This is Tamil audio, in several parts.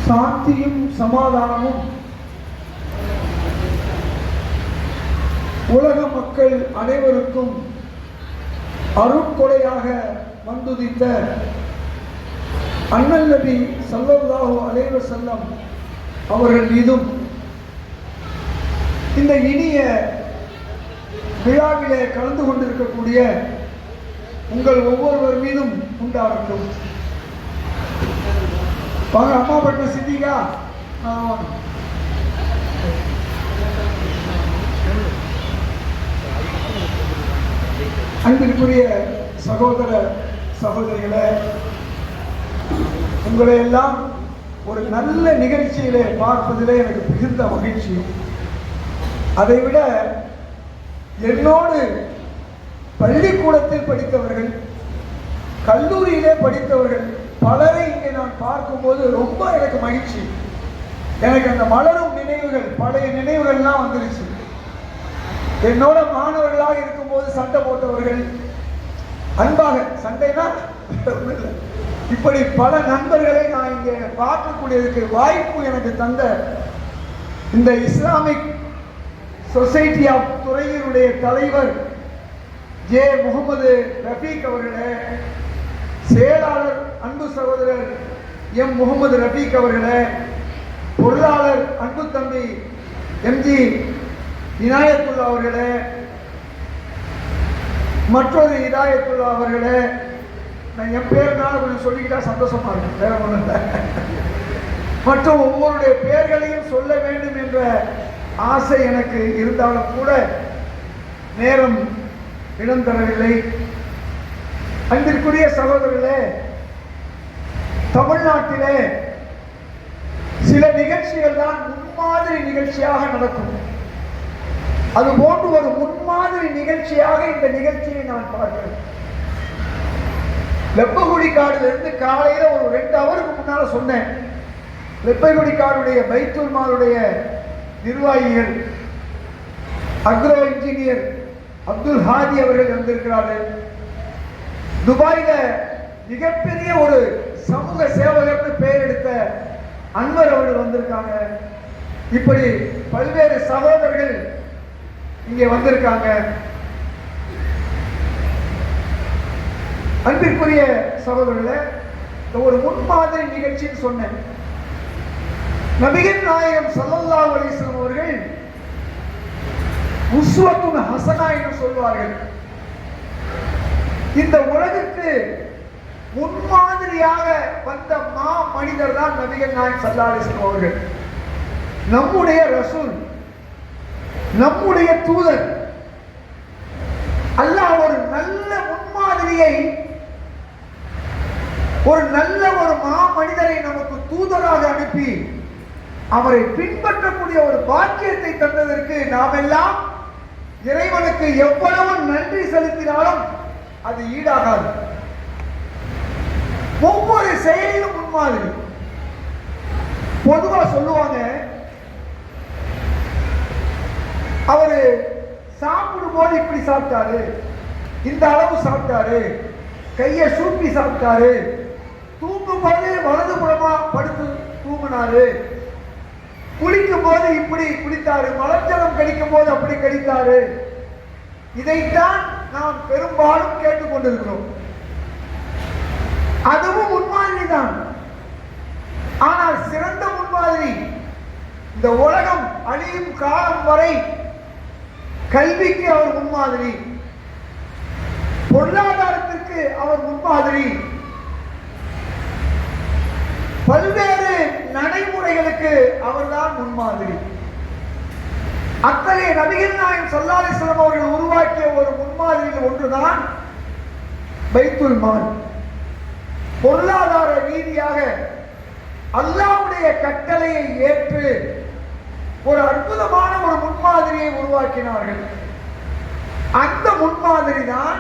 சாந்தியும் சமாதானமும் உலக மக்கள் அனைவருக்கும் அருட்கொடையாக வந்துதித்த அண்ணல் நபி ஸல்லல்லாஹு அலைஹி வஸல்லம் அவர்கள் மீதும் இந்த இனிய விழாவிலே கலந்து கொண்டிருக்கக்கூடிய உங்கள் ஒவ்வொருவர் மீதும் உண்டாகட்டும். வாங்க அம்மா பட்ட சித்திகா. அன்பிற்குரிய சகோதர சகோதரிகளே, உங்களை எல்லாம் ஒரு நல்ல நிகழ்ச்சியிலே பார்ப்பதிலே எனக்கு மிகுந்த மகிழ்ச்சி. அதைவிட என்னோடு பள்ளிக்கூடத்தில் படித்தவர்கள், கல்லூரியிலே படித்தவர்கள் பலரை இங்கே நான் பார்க்கும்போது ரொம்ப எனக்கு மகிழ்ச்சி. எனக்கு அந்த மலரும் நினைவுகள், பழைய நினைவுகள்லாம் வந்துருச்சு. என்னோட மாணவர்களாக இருக்கும்போது சண்டை போட்டவர்கள், அன்பாக சண்டைனா இப்படி பல நண்பர்களை நான் இங்கே பார்க்கக்கூடியதுக்கு வாய்ப்பு எனக்கு தந்த இந்த இஸ்லாமிக் சொசைட்டி ஆஃப் துறையினுடைய தலைவர் ஜே முகமது ரஃபீக் அவர்களே, செயலாளர் அன்பு சகோதரர் எம் முகமது ரஃபீக் அவர்களே, பொருளாளர் அன்பு தம்பி எம்ஜி இனாயத்துல்லா அவர்களே, மற்றொரு இதாயத்துல்லா அவர்களே, நான் என் பேருனால கொஞ்சம் சொல்லிக்கிட்டா சந்தோஷமா இருக்கும், வேற ஒன்றும் இல்லை. மற்றும் ஒவ்வொருடைய பெயர்களையும் சொல்ல வேண்டும் என்ற ஆசை எனக்கு இருந்தாலும் கூட நேரம் இடம் தரவில்லை. அன்பிற்குரிய சகோதரர்களே, தமிழ்நாட்டிலே சில நிகழ்ச்சிகள் தான் முன்மாதிரி நிகழ்ச்சியாக நடக்கும். அது போன்று ஒரு முன்மாதிரி நிகழ்ச்சியாக இந்த நிகழ்ச்சியை நான் பார்க்கிறேன். வெப்பகுடி காடிலிருந்து காலையில ஒரு 2 ஹவருக்கு முன்னால சொன்னேன், வெப்பகுடி காடுடைய பைத்துல் மாலுடைய நிர்வாகிகள் அக்ரோ இன்ஜினியர் அப்துல் ஹாதி அவர்கள் வந்திருக்கிறார்கள். துபாயில மிகப்பெரிய ஒரு சமூக சேவகர்னு பெயர் எடுத்த அன்வர் அவர்கள் வந்திருக்காங்க. இப்படி பல்வேறு சகோதரர்கள் இங்கே வந்திருக்காங்க. அன்பிற்குரிய சகோதரர்களே, ஒரு முன்மாதிரி நிகழ்ச்சின்னு சொன்னேன். நபிகள் நாயகம் ஸல்லல்லாஹு அலைஹி வஸல்லம் அவர்கள் உஸ்வத்துன் ஹஸனா என்று சொல்வார்கள். இந்த உலகுக்கு முன்மாதிரியாக வந்த மா மனிதர் தான் நபிகள் நாயகம் ஸல்லல்லாஹு அலைஹி வஸல்லம் அவர்கள். நம்முடைய ரசூல், நம்முடைய தூதர். அல்லாஹ் ஒரு நல்ல முன்மாதிரியை, ஒரு நல்ல ஒரு மா மனிதரை நமக்கு தூதராக அனுப்பி அவரை பின்பற்றக்கூடிய ஒரு பாக்கியத்தை தந்ததற்கு நாம் எல்லாம் இறைவனுக்கு எவ்வளவு நன்றி செலுத்தினாலும் அது ஈடாகாது. ஒவ்வொரு செயலிலும் முன்மாதிரி. பொதுவா சொல்லுவாங்க, அவரு சாப்பிடும் போது இப்படி சாப்பிட்டாரு, இந்த அளவு சாப்பிட்டாரு, கையை சூப்பி சாப்பிட்டாரு, தூங்கும் போது வலது புறமா படுத்து தூங்கினாரு, குளிக்கும் போது இப்படி குளித்தாரு, மலஜலம் கடிக்கும் போது அப்படி கடித்தாரு. இதைத்தான் நாம் பெரும்பாலும் கேட்டுக்கொண்டிருக்கிறோம். அதுவும் முன்மாதிரி தான். ஆனால் சிறந்த முன்மாதிரி, இந்த உலகம் அழியும் காலம் வரை கல்விக்கு அவர் முன்மாதிரி, பொருளாதாரத்திற்கு அவர் முன்மாதிரி, பல்வேறு நடைமுறைகளுக்கு அவர்தான் முன்மாதிரி. அத்தகைய நபிகள் நாயகம் ஸல்லல்லாஹு அலைஹி வஸல்லம் அவர்கள் உருவாக்கிய ஒரு முன்மாதிரியில் ஒன்றுதான் பைத்துல் மால். பொருளாதார ரீதியாக அல்லாஹ்வுடைய கட்டளையை ஏற்று ஒரு அற்புதமான ஒரு முன்மாதிரியை உருவாக்கினார்கள். அந்த முன்மாதிரி தான்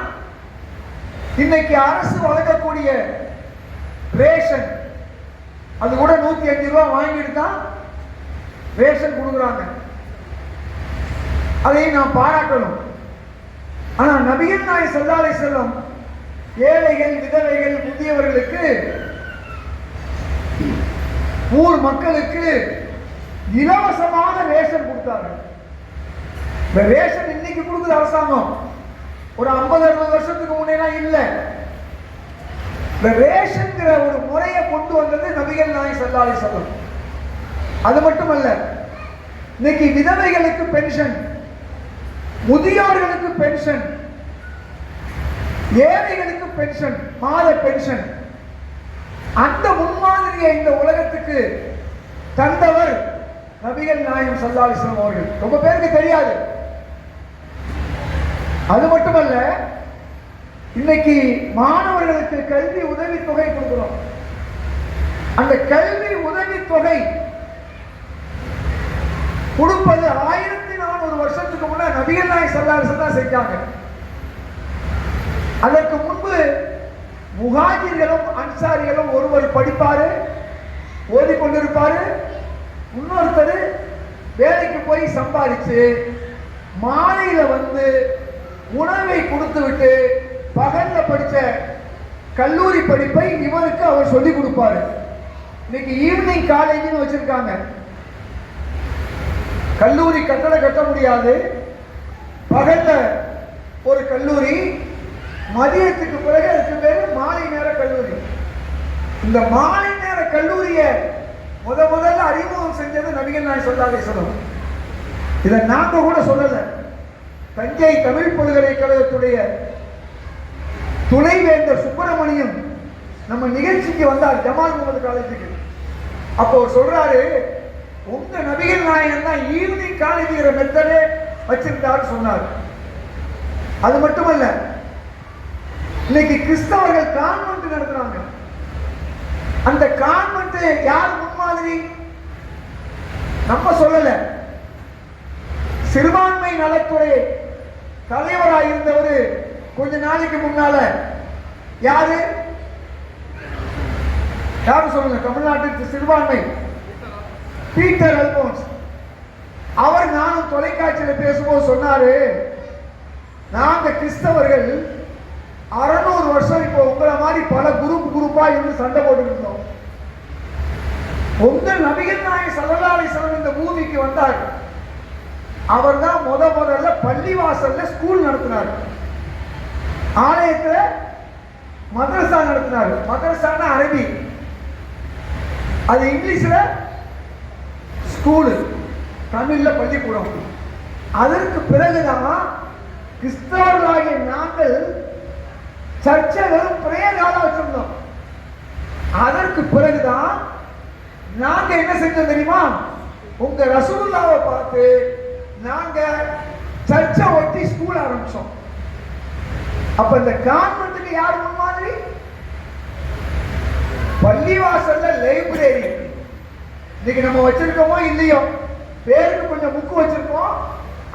இன்னைக்கு அரசு வழங்கக்கூடிய ரேஷன். அது கூட 105 ரூபாய் வாங்கிட்டு தான் ரேஷன் கொடுக்குறாங்க. அதையும் நாம் பாராட்டணும். ஆனால் நபிகள் நாயகம் ஸல்லல்லாஹு அலைஹி வஸல்லம் ஏழைகள், விதவைகள், முதியவர்களுக்கு ஊர் மக்களுக்கு இலவசமான ரேஷன் கொடுத்தாங்க. இந்த ரேஷன் இன்னைக்கு கொடுக்குது அரசாங்கம், ஒரு 50-60 வருஷத்துக்கு முன்னே இல்லை. இந்த ரேஷன்ங்கிற ஒரு முறையை கொண்டு வந்தது நபிகள் நாயகம் ஸல்லல்லாஹு அலைஹி வஸல்லம். அது மட்டுமல்ல, இன்னைக்கு விதவைகளுக்கு பென்ஷன், முதியோர்களுக்கு பென்ஷன், ஏழைகளுக்கு பென்ஷன், மாத பென்ஷன், அந்த முன்மாதிரியை இந்த உலகத்துக்கு தந்தவர் நபிகள் நாயகம் ஸல்லல்லாஹு அலைஹி வஸல்லம் அவர்கள். ரொம்ப பேருக்கு தெரியாது. அது மட்டுமல்ல, இன்னைக்கு மாணவர்களுக்கு கல்வி உதவி தொகை கொடுக்கிறோம். அந்த கல்வி உதவி தொகை கொடுப்பது 1400 வருஷத்துக்கு முன்ன நபிகள் நாயகம் ஸல்லல்லாஹு அலைஹி வஸல்லம் செஞ்சாங்க. அதற்கு முன்பு முஹாஜிர்களும் அன்சாரிகளும் ஒருவர் படிப்பாரு, ஓதிக்கொண்டிருப்பாரு, இன்னொருத்தர் வேலைக்கு போய் சம்பாதிச்சு மாலையில வந்து உணவை கொடுத்து விட்டு பகல்ல படிச்ச கல்லூரி படிப்பை இவருக்கு அவர் சொல்லிக் கொடுப்பாரு. இன்னைக்கு ஈவினிங் காலேஜ்னு வச்சிருக்காங்க. கல்லூரி கட்டடம் கட்ட முடியாது, பகல்ல ஒரு கல்லூரி, மதியத்துக்கு பிறகு அதுக்கு பேரு மாலை நேர கல்லூரி. இந்த மாலை நேர கல்லூரியை முதல்ல அறிமுகம் செஞ்சது நபிகள் நாயகம் ஸல்லல்லாஹு அலைஹி வஸல்லம். இதை நாங்க கூட சொல்லல. தஞ்சை தமிழ் பல்கலைக்கழகத்துடைய துணைவேந்தர் சுப்பிரமணியம் நம்ம நிகழ்ச்சிக்கு வந்தார், ஜமால் முகமது காலேஜுக்கு. அப்போ சொல்றாரு, உங்க நபிகள் நாயகம் தான் ஈவினிங் காலேஜுங்கிற மெத்தடே வச்சிருந்தாரு சொன்னார். அது மட்டுமல்ல, இன்னைக்கு கிறிஸ்தவர்கள் கான்வென்ட் நடத்துறாங்க. அந்த கான்வென்ட் யார் முன்மாதிரி? நம்ம சொல்லல. சிறுபான்மை நலத்துறை தலைவராக இருந்தவர் கொஞ்ச நாளைக்கு முன்னால யாரு சொல்லுங்க, தமிழ்நாட்டுக்கு சிறுபான்மை பீட்டர் அல்போன்ஸ். அவர் நானும் தொலைக்காட்சியில் பேசும்போது சொன்னாரு, நாங்க கிறிஸ்தவர்கள் 600 வருஷம் இப்போ உங்களை மாதிரி பல குரூப்பா இருந்து சண்டை போட்டு இருந்தோம். உங்கள் நபிகள் நாயகம் ஸல்லல்லாஹு அலைஹி வஸல்லம் இந்த பூமிக்கு வந்தார். அவர் தான் முதல்ல பள்ளிவாசல்ல ஸ்கூல் நடத்தினார், ஆலயத்துல மதரசா நடத்தினார். மதரசான அரபி, அது இங்கிலீஷ்ல ஸ்கூலு, தமிழ்ல பள்ளிக்கூடம். அதற்கு பிறகுதான் கிறிஸ்தவர்களாகிய நாங்கள் சர்ச்சைகளும் பிரேயராக வச்சிருந்தோம். அதற்கு பிறகுதான் நாங்க என்ன செஞ்சோம் தெரியுமா? உங்க ரசூலுல்லாஹ்வை பார்த்து நாங்க சர்ச்சை ஒட்டி ஸ்கூல் ஆரம்பிச்சோம். அப்ப இந்த கான்வென்ட்க்கு யார் முன்மாதிரி? பள்ளிவாசல்ல லைப்ரரி இன்னைக்கு நம்ம வச்சிருக்கோமோ இல்லையோ, பேருக்கு கொஞ்சம் புக்கு வச்சிருக்கோம்,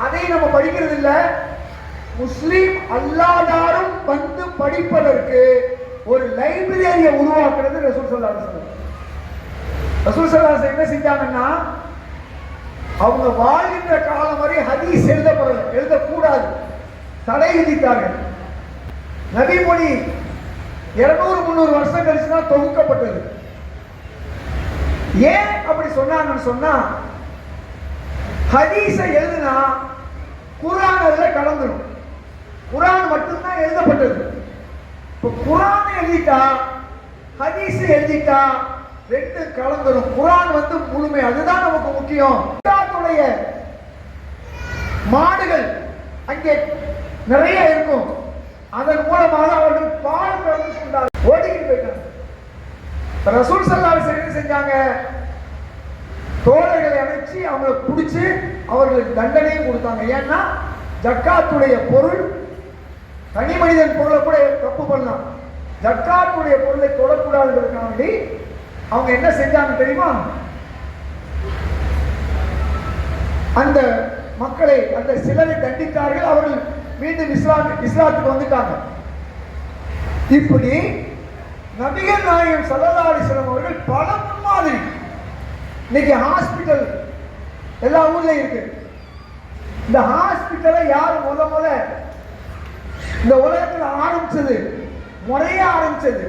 அதையும் நம்ம படிக்கிறது இல்லை. முஸ்லீம் அல்லாதாரும் வந்து படிப்பதற்கு ஒரு லைப்ரரியை உருவாக்குறது ரசூல் ஸல்லல்லாஹு அலைஹி வஸல்லம். ரசூல் ஸல்லல்லாஹு அலைஹி வஸல்லம் என்ன செஞ்சாங்கன்னா, அவங்க வாழ்கின்ற காலம் வரை ஹதீஸ் எழுதக்கூடாது, தடை விதித்தார்கள். நபிமொழி 200-300 வருஷம் கழிச்சுதான் தொகுக்கப்பட்டது. ஏன் அப்படி சொன்னாங்கன்னு சொன்னா, ஹதீஸை எழுதுனா குர்ஆன் அதுல கலந்துடும். குர்ஆன் மட்டும்தான் எழுதப்பட்டது. இப்போ குர்ஆன் எழுதிட்டா ஹதீஸ் எழுதிட்டா ரெண்டு கலந்துடும். குர்ஆன் வந்து முழுமை, அதுதான் நமக்கு முக்கியம். மாடுகள் அங்கே நிறைய இருக்கும், அதன் மூலமாக அவர்கள் பால் கலந்து கொண்டார், ஓடிக்கிட்டு போயிட்டாங்க. ரசூல் ஸல்லல்லாஹு அலைஹி வஸல்லம் செஞ்சாங்க, தோழர்களை அணைச்சி அவங்களை பிடிச்சி அவர்களுக்கு தண்டனையும் கொடுத்தாங்க. ஏன்னா ஜக்காத்துடைய பொருள், தனி மனிதன் பொருளை கூட தப்பு பண்ணலாம், ஜக்காத்துடைய பொருளை தொடக்கூடாதுன்றதுக்காண்டி அவங்க என்ன செஞ்சாங்க தெரியுமா? அந்த மக்களை, அந்த சிலரை தண்டித்தார்கள். அவர்கள் மீண்டும் இஸ்லாத்துக்கு வந்துட்டாங்க. இப்படி நபிகள் நாயகம் ஸல்லல்லாஹு அலைஹி வஸல்லம் அவர்கள் பல முன்மாதிரி. இன்னைக்கு ஹாஸ்பிட்டல் எல்லா ஊர்லயும் இருக்கு. இந்த ஹாஸ்பிட்டலை யார் முத இந்த உலகத்தில் ஆரம்பிச்சது, முறையா ஆரம்பிச்சது?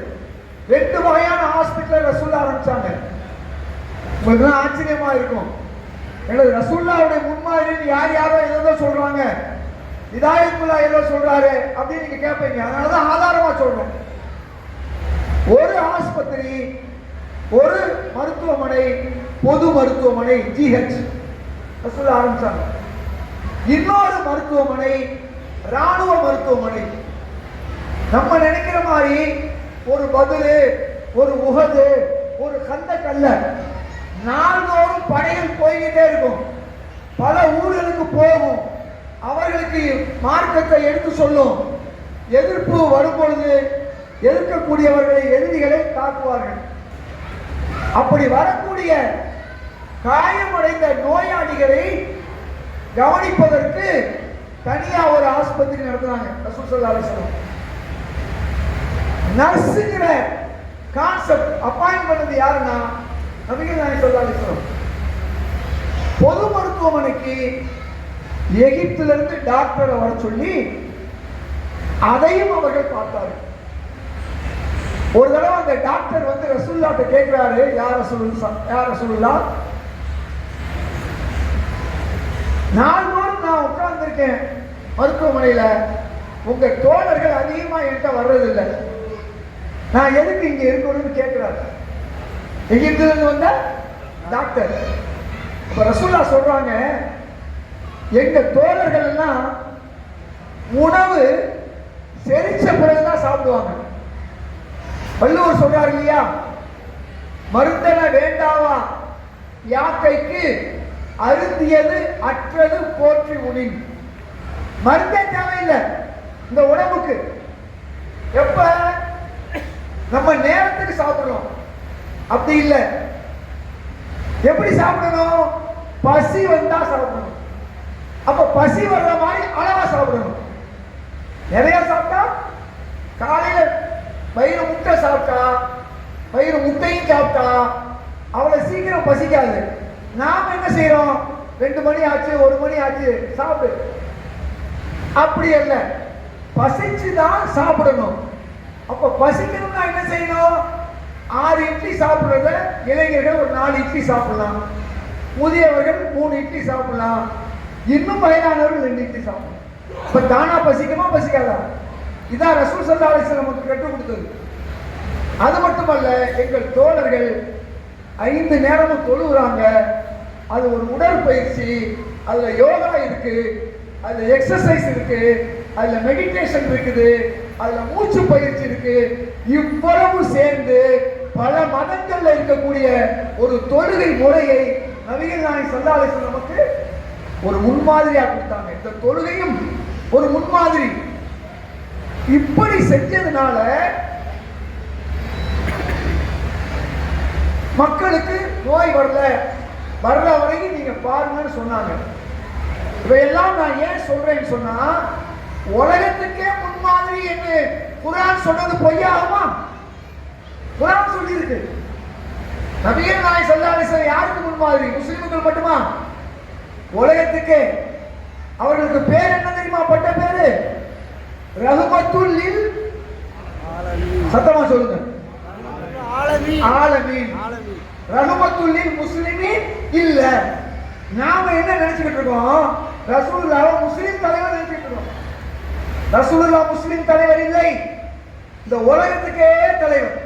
2 வகையான ஹாஸ்பிட்டல் ரசூல் ஆரம்பிச்சாங்க. உங்களுக்கு ஆச்சரியமா இருக்கும். எனது ரசூலுல்லாஹ்வுடைய முன்மாதிரி யாரோ ஏதோ சொல்றாங்க, ஹிதாயத்துல்லா ஏதோ சொல்றாரு அப்படின்னு நீங்க கேட்பீங்க. அதனாலதான் ஆதாரமா சொல்றேன். ஒரு ஆஸ்பத்திரி, ஒரு மருத்துவமனை, பொது மருத்துவமனை ஜிஹெச் ரசூலுல்லாஹ் ஆரம்பிச்சாங்க. இன்னொரு மருத்துவமனை ராணுவ மருத்துவமனை. நம்ம நினைக்கிற மாதிரி ஒரு பதிலு, ஒரு உஹது, ஒரு கந்தக் அல்ல. நாள்தோறும் படைகள் போய்கிட்டே இருக்கும், பல ஊர்களுக்கு போகும், அவர்களுக்கு மார்க்கத்தை எடுத்து சொல்லும். எதிர்ப்பு வரும்பொழுது எதிர்க்கக்கூடியவர்களை, எதிரிகளை தாக்குவார்கள். அப்படி வரக்கூடிய காயமடைந்த நோயாளிகளை கவனிப்பதற்கு தனியா ஒரு ஆஸ்பத்திரி நடத்துறாங்க ரசூல் ஸல்லல்லாஹு அலைஹி வஸல்லம். நர்ஸுங்கிற கான்செப்ட் அப்பாயிண்ட் பண்ணது யாருன்னா நபிகள் நாயகம் ஸல்லல்லாஹு அலைஹி வஸல்லம். பொது மருத்துவமனைக்கு எகிப்திலிருந்து டாக்டரை வர சொல்லி அதையும் அவர்கள் பார்த்தார்கள். ஒரு தடவை அந்த டாக்டர் வந்து ரசூலுல்லாஹ்ட்ட கேட்கிறாரு, யார் ரசூலுல்லாஹ், நாள்தோறும் நான் உட்கார்ந்திருக்கேன் மருத்துவமனையில, உங்க தோழர்கள் அதிகமா என்கிட்ட வர்றதில்லை, நான் எதுக்கு இங்க இருக்கணும்னு கேட்கிறாரு. எகிப்திலிருந்து வந்த டாக்டர். அப்ப ரசூலுல்லாஹ் சொல்றாங்க, எங்க தோழர்கள் எல்லாம் உணவு செரிச்ச பிறகுதான் சாப்பிடுவாங்க. வள்ளுவர் சொல்றாரு இல்லையா, மருந்தன வேண்டாவா யாக்கைக்கு அருந்தியது அற்றது போற்றி உணின். மருந்தே தேவையில்லை இந்த உடம்புக்கு. எப்ப நம்ம நேரத்துக்கு சாப்பிடணும், அப்படி இல்லை. எப்படி சாப்பிடணும்? பசி வந்தா சாப்பிடணும். அப்ப பசி வர்ற மாதிரி அளவா சாப்பிடணும். நிறைய சாப்பிட்டா, காலையில வயிறு முட்டை சாப்பிட்டா, வயிறு முட்டையும் சாப்பிட்டா அவ்வளவு சீக்கிரம் பசிக்காது. நாம என்ன செய்யறோம், 2 மணி ஆச்சு, 1 மணி ஆச்சு, சாப்பிடு. அப்படி அல்ல, பசிச்சுதான் சாப்பிடணும். அப்ப பசிக்கணும்னா என்ன செய்யணும்? 6 இட்லி சாப்பிடுறத இளைஞர்கள் ஒரு 4 இட்லி சாப்பிடலாம், முதியவர்கள் 3 இட்லி சாப்பிடலாம், இன்னும் வயதானவர்கள் 2 இட்லி சாப்பிடலாம். இப்ப தானா பசிக்குமா பசிக்காதா? இதான் ரசூல் ஸல்லல்லாஹு அலைஹி வஸல்லம் நமக்கு கற்றுக் கொடுத்தது. அது மட்டுமல்ல, எங்கள் தோழர்கள் 5 நேரமும் தொழுகிறாங்க. அது ஒரு உடற்பயிற்சி, அதுல யோகா இருக்கு, அதுல எக்ஸசைஸ் இருக்கு, அதுல மெடிடேஷன் இருக்குது, அதுல மூச்சு பயிற்சி இருக்கு. இவ்வளவு சேர்ந்து பல மதங்கள்ல இருக்கக்கூடிய ஒரு தொழுகை முறையை நபிகள் நாயகம் ஸல்லல்லாஹு அலைஹி வஸல்லம் நமக்கு ஒரு முன்மாதிரியா கொடுத்தாங்க. இந்த தொழுகையும் ஒரு முன்மாதிரி. இப்படி செஞ்சதுனால மக்களுக்கு நோய் வரல, வர்ற வரைக்கும் நீங்க பாருங்கன்னு சொன்னாங்க. இவையெல்லாம் நான் ஏன் சொல்றேன்னு சொன்னா, உலகத்துக்கே முன்மாதிரி என்று குர்ஆன் சொன்னது பொய்யாகுமா? குர்ஆன் சொல்லி இருக்கு. நபிகள் நாயகம் ஸல்லல்லாஹு அலைஹி வஸல்லம் யாருக்கு முன்மாதிரி? முஸ்லிம்கள் மட்டுமா? உலகத்துக்கே. அவர்களுக்கு பேர் என்ன தெரியுமா? பட்ட பேரு ரஹ்மத்துல் லில் ஆலமீன். சத்தமா சொல்லுங்க, ஆலமீன். ஆலமீன். ரஹ்மத்துல் லில் முஸ்லிமீன் இல்ல. நாம என்ன நினைச்சிட்டு இருக்கோம்? ரசூலுல்லாஹ் முஸ்லிம் தலைவர் நினைச்சிட்டு இருக்கோம். ரசூலுல்லாஹ் முஸ்லிம் தலைவர் இல்லை, இந்த உலகத்துக்கே தலைவர்.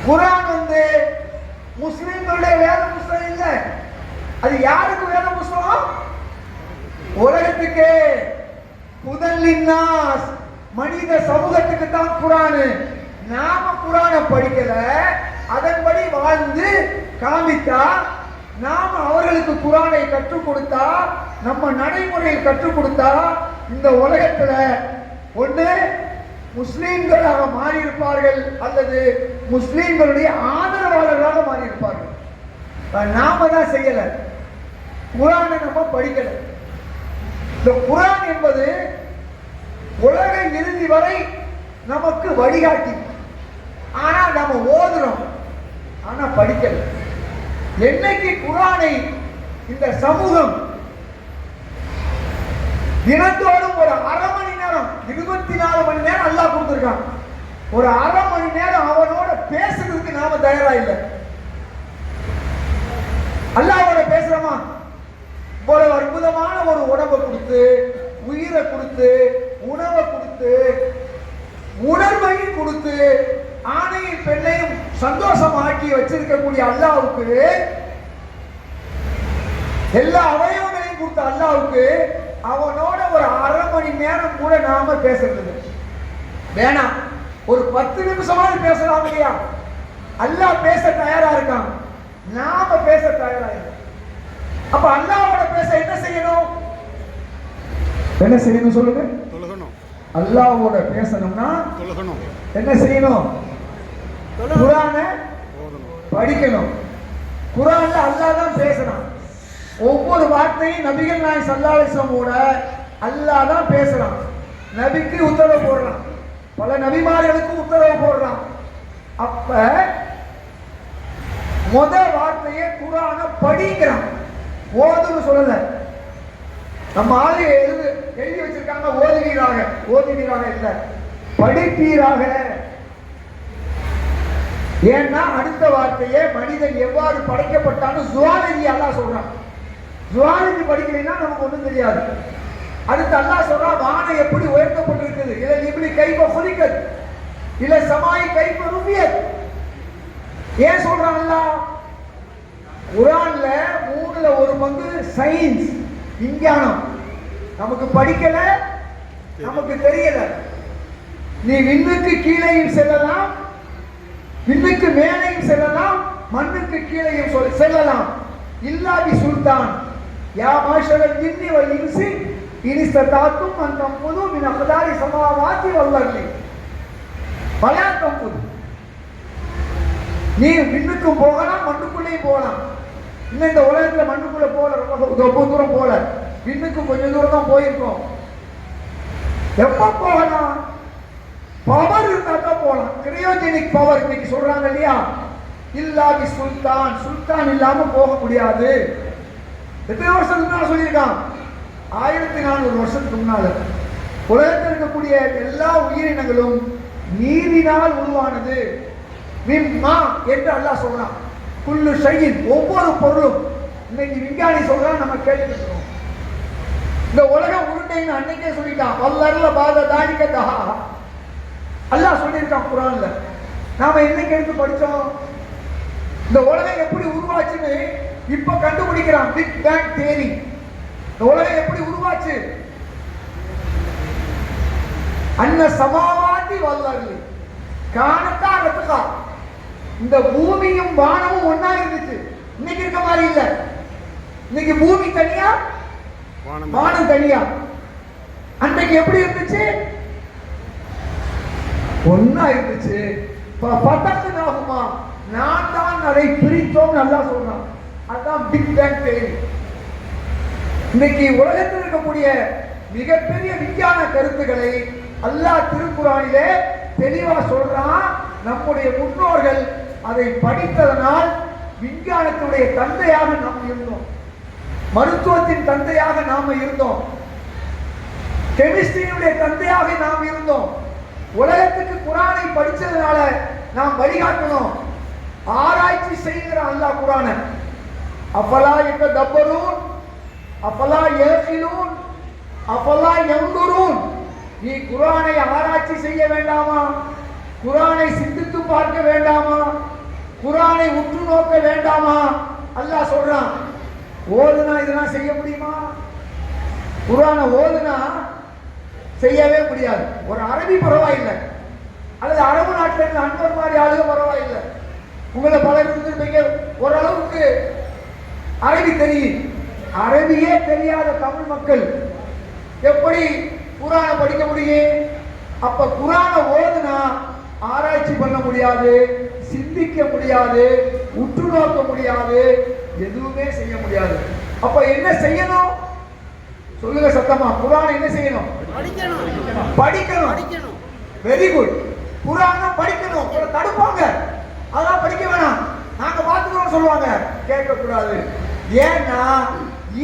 குர்ஆன் வந்து முஸ்லிம்களுடைய வேத புத்தகம் இல்ல, அது யாருக்கு வேத புத்தகம்? உலகத்துக்கே. முதல்லின்னாஸ், மனித சமூகத்துக்கு தான் குர்ஆன். நாம குர்ஆனை படிக்கல, அதன்படி வாழ்ந்து காமித்தா, நாம அவர்களுக்கு குர்ஆனை கற்றுக் கொடுத்தா, நம்ம நடைமுறையில் கற்றுக் கொடுத்தா, இந்த உலகத்துல ஒண்ணு முஸ்லீம்களாக மாறி இருப்பார்கள், அல்லது முஸ்லீம்களுடைய ஆதரவாளர்களாக மாறி இருப்பார்கள். நாம தான் செய்யல, குர்ஆனை நம்ம படிக்கல. இந்த குர்ஆன் என்பது உலக இறுதி வரை நமக்கு வழிகாட்டி. ஆனா நம்ம ஓதுறோம், ஆனா படிக்கல. என்னைக்கு குர்ஆனை இந்த சமூகம் தினத்தோறும் ஒரு அரை மணி நேரம், 24 மணி நேரம் அல்லாஹ் கொடுத்திருக்கான், ஒரு அரை மணி நேரம் அவனோட பேசுறதுக்கு நாம தயாரா இல்லை. அல்லாஹ்வோட பேசுறோமா? இவ்வளவு அற்புதமான ஒரு உடம்பை கொடுத்து, உயிரை கொடுத்து, உணவை கொடுத்து, உணர்வையும் கொடுத்து, ஆணையும் பெண்ணையும் சந்தோஷமாக்கி வச்சிருக்கக்கூடிய அல்லாஹ்வுக்கு, எல்லா அவயவங்களையும் கொடுத்த அல்லாஹ்வுக்கு அவனோட ஒரு அரை மணி நேரம் கூட நாம பேசுறது வேணாம். ஒரு 10 நிமிஷமாவது பேசலாம் இல்லையா? அல்லாஹ் பேச தயாரா இருக்கான், நாம பேச தயாரா இருக்கோம். அப்ப அல்லாஹ்வோட பேச என்ன செய்யணும்? என்ன செய்யணும் சொல்லுங்க? தொழுகணும். அல்லாஹ்வோட பேசணும்னா தொழுகணும். என்ன செய்யணும்? குர்ஆனை படிக்கணும். குர்ஆன்ல அல்லாஹ் தான் பேசுறான். ஒவ்வொரு வார்த்தையும் நபிகள் நாயகம் ஸல்லல்லாஹு அலைஹி வஸல்லம் கூட அல்லாஹ் தான் பேசுறான். நபிக்கு உத்தரவு போடுறான், பல நபிமார்களுக்கு உத்தரவு போடுறான். அப்ப முதல் வார்த்தையே குர்ஆனை படிக்கிறான், ஓதுன்னு சொல்லல. நம்ம ஆளு எழுதி வச்சிருக்காங்க ஓதுவீராக, ஓதுவீராக இல்ல, படிப்பீராக. ஏன்னா அடுத்த வார்த்தையே மனிதன் எவ்வாறு படைக்கப்பட்டான்னு ஜுவாலஜி அல்லாஹ் சொல்றான். ஜுவாலஜி படிக்கிறீங்கன்னா நமக்கு ஒண்ணும் தெரியாது. அடுத்து அல்லாஹ் சொல்றான் வானம் எப்படி உயர்த்தப்பட்டிருக்குது, இல்ல இப்படி கைப்ப குலிக்கத் இல்ல சமாய் கைப்ப ருபியத். ஏன் சொல்றான் அல்லாஹ்? குர்ஆன்ல 3ல 1 பங்கு சயின்ஸ், விஞ்ஞானம். நமக்கு படிக்கல, நமக்கு தெரியல. நீ விண்ணுக்கு கீழேயும் செல்லலாம், விண்ணுக்கு மேலேயும் செல்லலாம், மண்ணுக்கு கீழேயும் செல்லலாம். இல்லாபி சுல்தான் யா மாஷரல் ஜின்னி வல் இன்சி இனிஸ்ததாத்தும் அன் தம்புது மின் அக்தாரி சமாவாதி வல் அர்லி வலா தம்புது. நீ விண்ணுக்கும் போகலாம், மண்ணுக்குள்ளேயும் போகலாம். இன்னும் இந்த உலகத்துல மண்ணுக்குள்ள போல, ரொம்ப தூரம் போல, விண்ணுக்கு கொஞ்சம் தூரம் தான் போயிருக்கோம். எப்ப போகலாம்? பவர் இருந்தா தான் போகலாம். கிரையோஜெனிக் பவர் இன்னைக்கு சொல்றாங்க இல்லையா? இல்லாபி சுல்தான், சுல்தான் இல்லாம போக முடியாது. எத்தனை வருஷத்துக்கு முன்னால சொல்லியிருக்கான்? 1400 வருஷத்துக்கு முன்னால. உலகத்தில் இருக்கக்கூடிய எல்லா உயிரினங்களும் நீரினால் உருவானது. மிம்மா என்று அல்லாஹ் சொல்றான். குல்லு ஷையின், ஒவ்வொரு பொருளும். இன்னைக்கு விஞ்ஞானி சொல்றான், நம்ம கேட்டுக்கிறோம். இந்த உலகம் உருண்டைன்னு அன்னைக்கே சொல்லிட்டான். வல்லர்ல பாத தாடிக்கதா அல்லாஹ் சொல்லியிருக்கான் குர்ஆன்ல. நாம இன்னைக்கு எடுத்து படிச்சோம். இந்த உலகம் எப்படி உருவாச்சுன்னு இப்ப கண்டுபிடிக்கிறான், பிக் பேங் தியரி. இந்த உலகம் எப்படி உருவாச்சு? அன்ன சமாவாதி வல்லர்லி காணத்தா ரத்துகா. இந்த பூமியும் வானமும் ஒன்னா இருந்துச்சு. இன்னைக்கு இருக்க மாதிரி இல்ல. இன்னைக்கு பூமி தனியா, வானம் தனியா. அன்னைக்கு எப்படி இருந்துச்சு? ஒன்னா இருந்துச்சு. பதக்கனாகுமா, நான் தான் அதை பிரித்தோம் நல்லா சொல்றான். அதான் பிக் பேங் தியரி. இன்னைக்கு உலகத்தில் இருக்கக்கூடிய மிகப்பெரிய விஞ்ஞான கருத்துக்களை அல்லாஹ் திருக்குர்ஆனிலே தெளிவா சொல்றான். நம்முடைய முன்னோர்கள் அதை படித்ததனால் விஞ்ஞானத்துடைய தந்தையாக நாம் இருந்தோம், மருத்துவத்தின் தந்தையாக நாம் இருந்தோம், கெமிஸ்ட்ரியினுடைய தந்தையாக நாம் இருந்தோம். உலகத்துக்கு குர்ஆனை படிச்சதுனால நாம் வழிகாட்டணும். ஆராய்ச்சி செய்கிற அல்லாஹ் குர்ஆனை அஃபலா யதபரூன் அஃபலா யகிலூன் அஃபலா யன்துரூன். நீ குர்ஆனை ஆராய்ச்சி செய்ய வேண்டாமா? குர்ஆனை சிந்தித்து பார்க்க வேண்டாமா? குர்ஆனை உற்று நோக்க வேண்டாமா? அல்லாஹ் சொல்றான். ஓதுனா இதெல்லாம் செய்ய முடியுமா? குர்ஆனை ஓதுனா செய்யவே முடியாது. ஒரு அரபி பரவாயில்லை, அல்லது அரபு நாட்டில் இருந்த அன்பர் மாதிரி ஆளுக பரவாயில்லை. உங்களை பல இருந்திருப்பீங்க, ஓரளவுக்கு அரபி தெரியும். அரபியே தெரியாத தமிழ் மக்கள் எப்படி குர்ஆனை படிக்க முடியும்? அப்ப குர்ஆனை ஓதுனா ஆராய்ச்சி பண்ண முடியாது, சிந்திக்க முடியாது, உற்று நோக்க முடியாது, எதுவுமே செய்ய முடியாது. அப்ப என்ன செய்யணும் சொல்லுங்க சத்தமா? குர்ஆனை என்ன செய்யணும்? படிக்கணும். Very good. குர்ஆனை படிக்கணும். தடுப்பாங்க, அதெல்லாம் படிக்க வேணாம், நாங்க பாத்துக்கிறோம் சொல்லுவாங்க. கேட்க கூடாது. ஏன்னா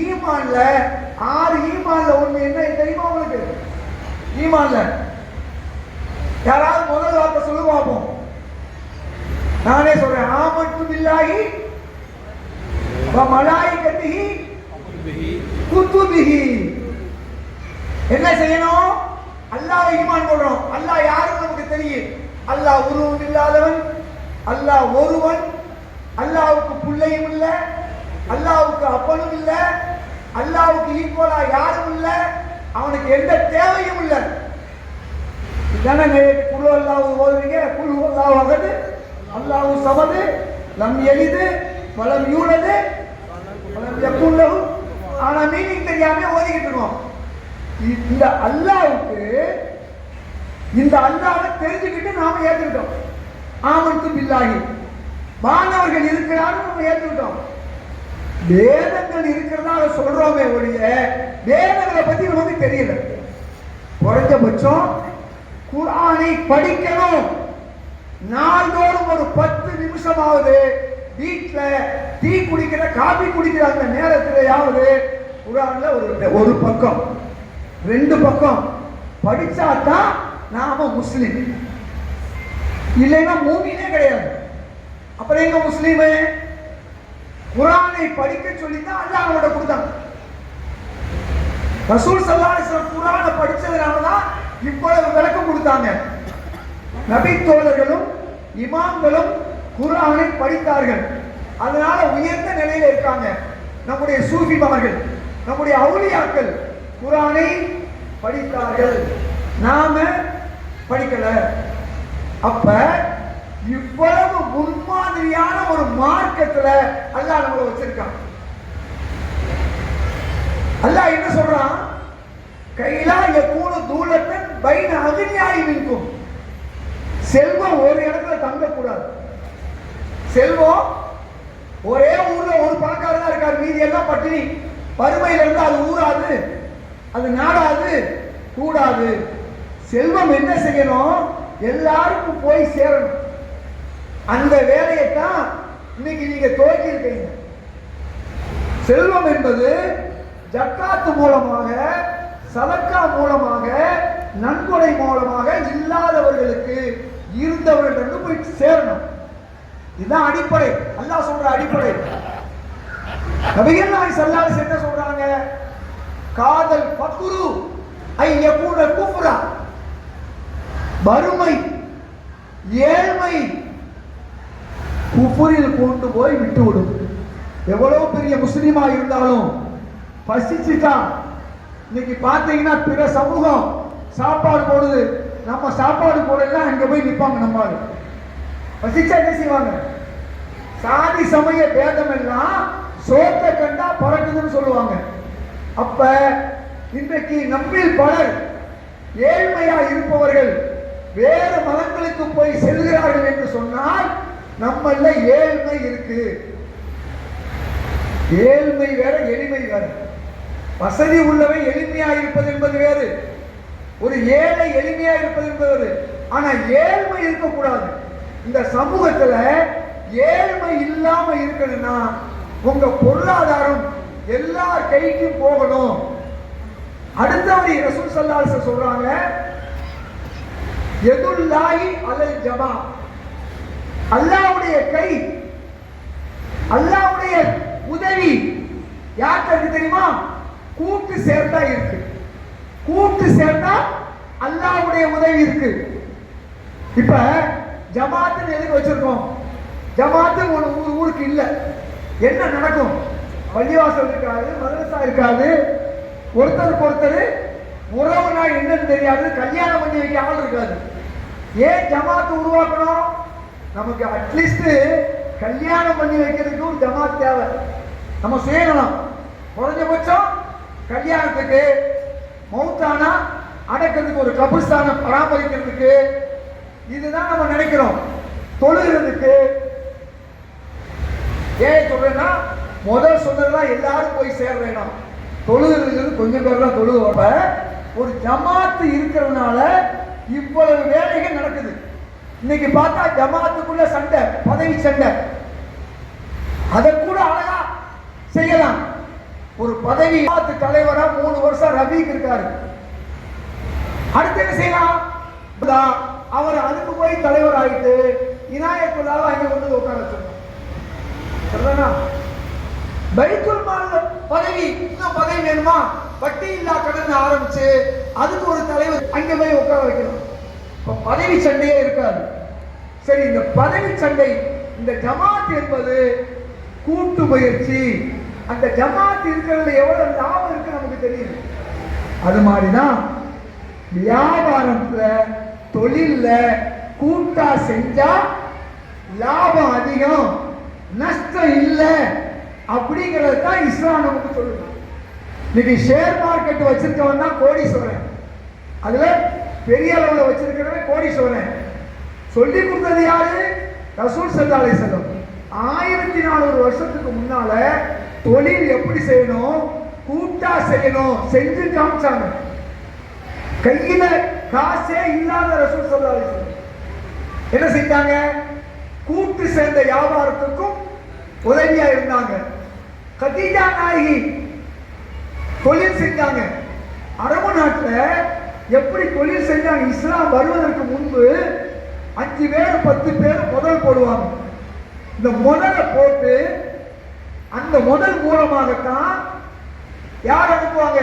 ஈமான்ல 6 ஈமான்ல ஒண்ணு என்ன தெரியுமா உங்களுக்கு? ஈமான்ல யாராவது முதல் வார்த்தை சொல்லு பார்ப்போம். நானே சொல்றேன். ஆமன்து பில்லாஹி மலாயிகத்திஹி குதுபிஹி. என்ன செய்யணும்? அல்லாஹ்வை ஈமான் கொள்றோம். அல்லாஹ் யாருன்னு நமக்கு தெரியும். அல்லாஹ் உருவம் இல்லாதவன், அல்லாஹ் ஒருவன், அல்லாஹ்வுக்கு பிள்ளையும் இல்ல, அல்லாஹ்வுக்கு அப்பனும் இல்ல, அல்லாஹ்வுக்கு ஈக்குவலா யாரும் இல்ல, அவனுக்கு எந்த தேவையும் இல்லை. இதானே குழு அல்லாஹ் ஓதுறீங்க. குழு அல்லாஹ் அகது அல்லாஹு சமது லம் யலிது வலம் யூலது வலம் யகுல் லஹு. ஆனா மீனிங் தெரியாம ஓதிக்கிட்டு இருக்கோம். இந்த அல்லாஹ்வுக்கு இந்த அல்லாஹ்வை தெரிஞ்சுக்கிட்டு நாம ஏத்துக்கிட்டோம். ஆமன்து பில்லாஹி, மாணவர்கள் இருக்கிறார்கள் நம்ம ஏத்துக்கிட்டோம். வேதங்கள் இருக்கிறதா சொல்றோமே ஒழிய வேதங்களை பத்தி நமக்கு தெரியல. குறைஞ்சபட்சம் குர்ஆனை படிக்கணும். நாள்தோறும் ஒரு 10 நிமிஷமாவது வீட்டுல டீ குடிக்கிற காபி குடிக்கிற அந்த நேரத்திலேயாவது குர்ஆன்ல ஒரு பக்கம் 2 பக்கம் படிச்சாதான் நாம முஸ்லிம். இல்லைன்னா மூமினே கிடையாது. அப்புறம் எங்க முஸ்லிம்? குர்ஆனை படிக்க சொல்லிதான் அல்லாஹ் அவங்களோட கொடுத்தாங்க. ரசூல் ஸல்லல்லாஹு அலைஹி வஸல்லம் குர்ஆனை படிச்சதுனாலதான் இவ்வளவு விளக்கம் கொடுத்தாங்க. நபி தோழர்களும் இமாம்களும் குர்ஆனை படித்தார்கள். அதனால உயர்ந்த நிலையில இருக்காங்க. நம்முடைய சூஃபிமார்கள், நம்முடைய அவுலியாக்கள் குர்ஆனை படித்தார்கள், நாம படிக்கல. அப்ப இவ்வளவு முன்மாதிரியான ஒரு மார்க்கத்துல அல்லாஹ் நம்மளை வச்சிருக்கான். அல்லாஹ் என்ன சொல்றான்? கைலா யகூனு தூலத்தன் பைன அக்னியாயி மின்கும். செல்வம் ஒரு இடத்துல தங்க கூடாது. செல்வம் ஒரே ஊர்ல ஒரு பணக்காரர் தான் இருக்காரு, மீதி எல்லாம் பட்டினி. வறுமையில இருந்து அது ஊராது, அது நாடாது, கூடாது. செல்வம் என்ன செய்யணும்? எல்லாருக்கும் போய் சேரணும். அந்த வேலையை தான் இன்னைக்கு நீங்க துவக்கி இருக்கீங்க. செல்வம் என்பது ஜக்காத்து மூலமாக, சதக்கா மூலமாக, நன்கொடை மூலமாக இல்லாதவர்களுக்கு இருந்தவர்கள் போய் சேரணும். இதுதான் அடிப்படை. அல்லாஹ் சொல்ற அடிப்படை. நபிகள் நாயகம் ஸல்லல்லாஹு அலைஹி வஸல்லம் என்ன சொல்றாங்க? காதல் ஃபக்ரு ஐ யகூன குஃப்ரா. வறுமை, ஏழ்மை குஃப்ரில் கொண்டு போய் விட்டு விடும். எவ்வளவு பெரிய முஸ்லிமா இருந்தாலும் பசிச்சுட்டா, இன்னைக்கு பாத்தீங்கன்னா பிற சமூகம் சாப்பாடு போடுது, நம்ம சாப்பாடு போடலாம் அங்க போய் நிப்பாங்க. நம்ம பசிச்சா என்ன செய்வாங்க? சாதி சமய பேதம் எல்லாம் சோத்தை கண்டா பறக்குதுன்னு சொல்லுவாங்க. அப்ப இன்றைக்கு நம்மில் பலர் ஏழ்மையா இருப்பவர்கள் வேறு மதங்களுக்கு போய் செல்கிறார்கள் என்று சொன்னால் நம்மள ஏழ்மை இருக்கு. ஏழ்மை வேற, எளிமை வேற. வசதி உள்ளவை எளிமையா இருப்பது என்பது வேறு, ஒரு ஏழை எளிமையா இருப்பது என்பது வேறு. ஆனா ஏழ்மை இருக்கக்கூடாது. இந்த சமூகத்துல ஏழ்மை இல்லாம இருக்கணும்னா உங்க பொருளாதாரம் எல்லார் கைக்கும் போகணும். அடுத்தவரை ரசூல் ஸல்லல்லாஹு அலைஹி வஸல்லம் சொல்றாங்க, யதுல்லாஹி அலல் ஜமா. அல்லாஹ்வுடைய கை, அல்லாஹ்வுடைய உதவி யாருக்கு இருக்கு தெரியுமா? கூட்டு சேர்ந்தா இருக்கு. கூட்டு சேர்ந்தா அல்லாஹ்வுடைய உதவி இருக்கு. இப்ப ஜமாத்துன்னு எதுக்கு வச்சிருக்கோம்? ஜமாத்து ஒரு ஊருக்கு இல்ல. என்ன நடக்கும்? பள்ளிவாசல் இருக்காது, மதரசா இருக்காது, ஒருத்தருக்கு ஒருத்தர் உறவுனா என்னன்னு தெரியாது, கல்யாணம் பண்ணி வைக்க ஆள் இருக்காது. ஏன் ஜமாத்து உருவாக்கணும்? நமக்கு அட்லீஸ்ட் கல்யாணம் பண்ணி வைக்கிறதுக்கு ஒரு ஜமாத் தேவை. நம்ம செய்யணும். குறைஞ்சபட்சம் கல்யாணத்துக்கு, மௌத்தானா அடக்கிறதுக்கு, ஒரு கபிரஸ்தானை பராமரிக்கிறதுக்கு, இதுதான் நம்ம நினைக்கிறோம். தொழுகிறதுக்கு. ஏன் சொல்றேன்னா, முதல் சொன்னதுதான் எல்லாரும் போய் சேர வேணும். தொழுகிறது கொஞ்சம் பேர் தான் தொழுவப்ப ஒரு ஜமாத்து இருக்கிறதுனால இவ்வளவு வேலைகள் நடக்குது. இன்னைக்கு பார்த்தா ஜமாத்துக்குள்ள சண்டை, பதவி சண்டை. அதை கூட அழகா செய்யலாம். ஒரு பதவி தலைவரா 3 வருஷம் ரபீக் இருக்காரு. அடுத்து என்ன செய்யலாம்? அவர் அதுக்கு போய் தலைவர் ஆயிட்டு இனாயத்துள்ளாவை அங்க கொண்டு உட்கார வச்சிருக்கோம். பைத்துல் மால்ல பதவி, இன்னும் பதவி வேணுமா? வட்டி இல்லா கடன் ஆரம்பிச்சு அதுக்கு ஒரு தலைவர் அங்க போய் உட்கார வைக்கணும். இப்ப பதவி சண்டையே இருக்காது. சரி, இந்த பதவி சண்டை, இந்த ஜமாத் என்பது கூட்டு முயற்சி. அந்த ஜமாத் இருக்கிறதுல எவ்வளவு லாபம் இருக்கு நமக்கு தெரியுது. அது மாதிரிதான் வியாபாரத்துல, தொழில்ல கூட்டா செஞ்சா லாபம் அதிகம், நஷ்டம் இல்லை அப்படிங்கிறது தான் இஸ்லாம் நமக்கு சொல்லுங்க. இன்னைக்கு ஷேர் மார்க்கெட் வச்சிருக்கவன் தான் கோடீஸ்வரன். அதுல பெரிய அளவுல வச்சிருக்கிறவன் கோடீஸ்வரன். சொல்லி கொடுத்தது யாரு? ரசூல் ஸல்லல்லாஹு அலைஹி வஸல்லம். 1400 வருஷத்துக்கு முன்னால தொழில் எப்படி செய்யணும், கூட்டா செய்யணும், செஞ்சு காமிச்சாங்க. கையில காசே இல்லாத ரசூல் ஸல்லல்லாஹு அலைஹி வஸல்லம் என்ன செஞ்சாங்க? கூட்டு சேர்ந்த வியாபாரத்துக்கும் உதவியா இருந்தாங்க. கதீஜா நாயகி தொழில் செஞ்சாங்க. அரபு நாட்டில் எப்படி தொழில் செஞ்சாங்க? இஸ்லாம் வருவதற்கு முன்பு 5 பேர் 10 பேர் முதல் போடுவாங்க. இந்த முதலை போட்டு அந்த முதல் மூலமாகத்தான் யார் அனுப்புவாங்க?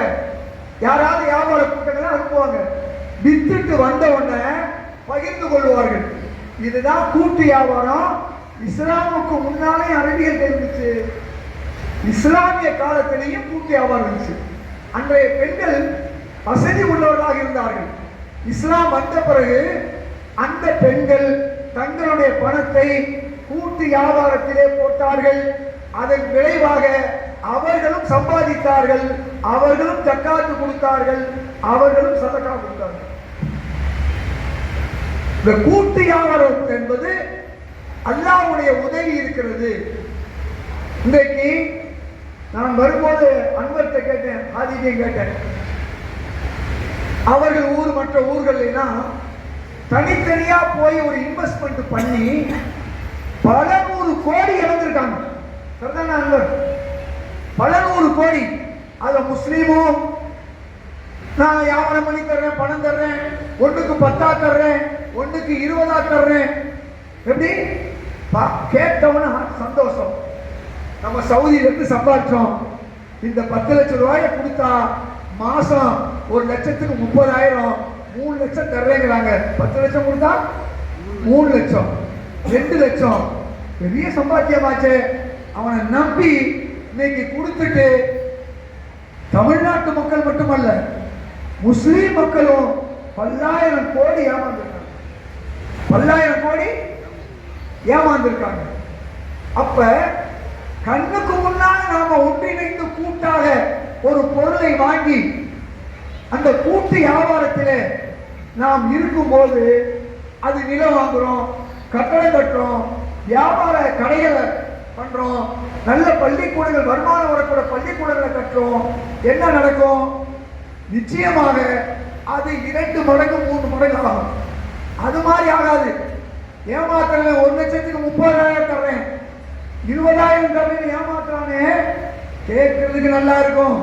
யாராவது வியாபார கூட்டங்களை அனுப்புவாங்க. வித்துட்டு வந்த உடனே பகிர்ந்து கொள்வார்கள். இதுதான் கூட்டு வியாபாரம். இஸ்லாமுக்கு முன்னாலே அரபியல் இருந்துச்சு, இஸ்லாமிய காலத்திலேயும் கூட்டு வியாபாரம் இருந்துச்சு. அன்றைய பெண்கள் வசதி உள்ளவர்களாக இருந்தார்கள். இஸ்லாம் வந்த பிறகு அந்த பெண்கள் தங்களுடைய பணத்தை கூட்டு வியாபாரத்திலே போட்டார்கள். அதன் விளைவாக அவர்களும் சம்பாதித்தார்கள், அவர்களும் ஜக்காத்து கொடுத்தார்கள், அவர்களும் சதகா கொடுத்தார்கள். இந்த கூட்டு வியாபாரம் என்பது அல்லாஹ்வுடைய உதவி இருக்கிறது. இன்றைக்கு நான் வரும்போது அன்வர்கிட்ட கேட்டேன், ஆதிஜியை கேட்டேன். அவர்கள் ஊர் மற்ற ஊர்கள் எல்லாம் தனித்தனியா போய் ஒரு இன்வெஸ்ட்மெண்ட் பண்ணி பல 100 கோடி இழந்திருக்காங்க. அன்வர் பல 100 கோடி. அத முஸ்லீமும் நான் வியாபாரம் பண்ணி தர்றேன், பணம் தர்றேன், ஒண்ணுக்கு 10 தர்றேன், ஒண்ணுக்கு 20 தர்றேன். எப்படி கேட்டவன சந்தோஷம். நம்ம சவுதியில இருந்து சம்பாதிச்சோம். இந்த 10 லட்சம் ரூபாயை கொடுத்தா மாசம் 1 லட்சத்துக்கு 30,000, 3 லட்சம் தர்றேங்கிறாங்க. 10 லட்சம் கொடுத்தா 3 லட்சம், 2 லட்சம், பெரிய சம்பாத்தியமாச்சு. அவனை நம்பி இன்னைக்கு கொடுத்துட்டு தமிழ்நாட்டு மக்கள் மட்டுமல்ல, முஸ்லீம் மக்களும் பல்லாயிரம் கோடி ஏமாந்துருக்காங்க. பல்லாயிரம் கோடி ஏமாந்திருக்காங்க. அப்ப கண்ணுக்கு முன்னால நாம ஒன்றிணைந்து கூட்டாக ஒரு பொருளை வாங்கி அந்த கூட்டு வியாபாரத்தில் நாம் இருக்கும்போது அது நிலம் வாங்குறோம், கட்டடம் கட்டுறோம், வியாபார கடைகளை பண்றோம், நல்ல பள்ளிக்கூடங்கள், வருமானம் வரக்கூட பள்ளிக்கூடங்களை கட்டுறோம். என்ன நடக்கும்? நிச்சயமாக அது 2 மடங்கு 3 மடங்கு ஆகும். அது மாதிரி ஆகாது. ஏமாத்துறேன், 1 லட்சத்துக்கு 30,000 தர்றேன், 20,000 தர்றேன் ஏமாத்துறானே, கேட்கறதுக்கு நல்லா இருக்கும்.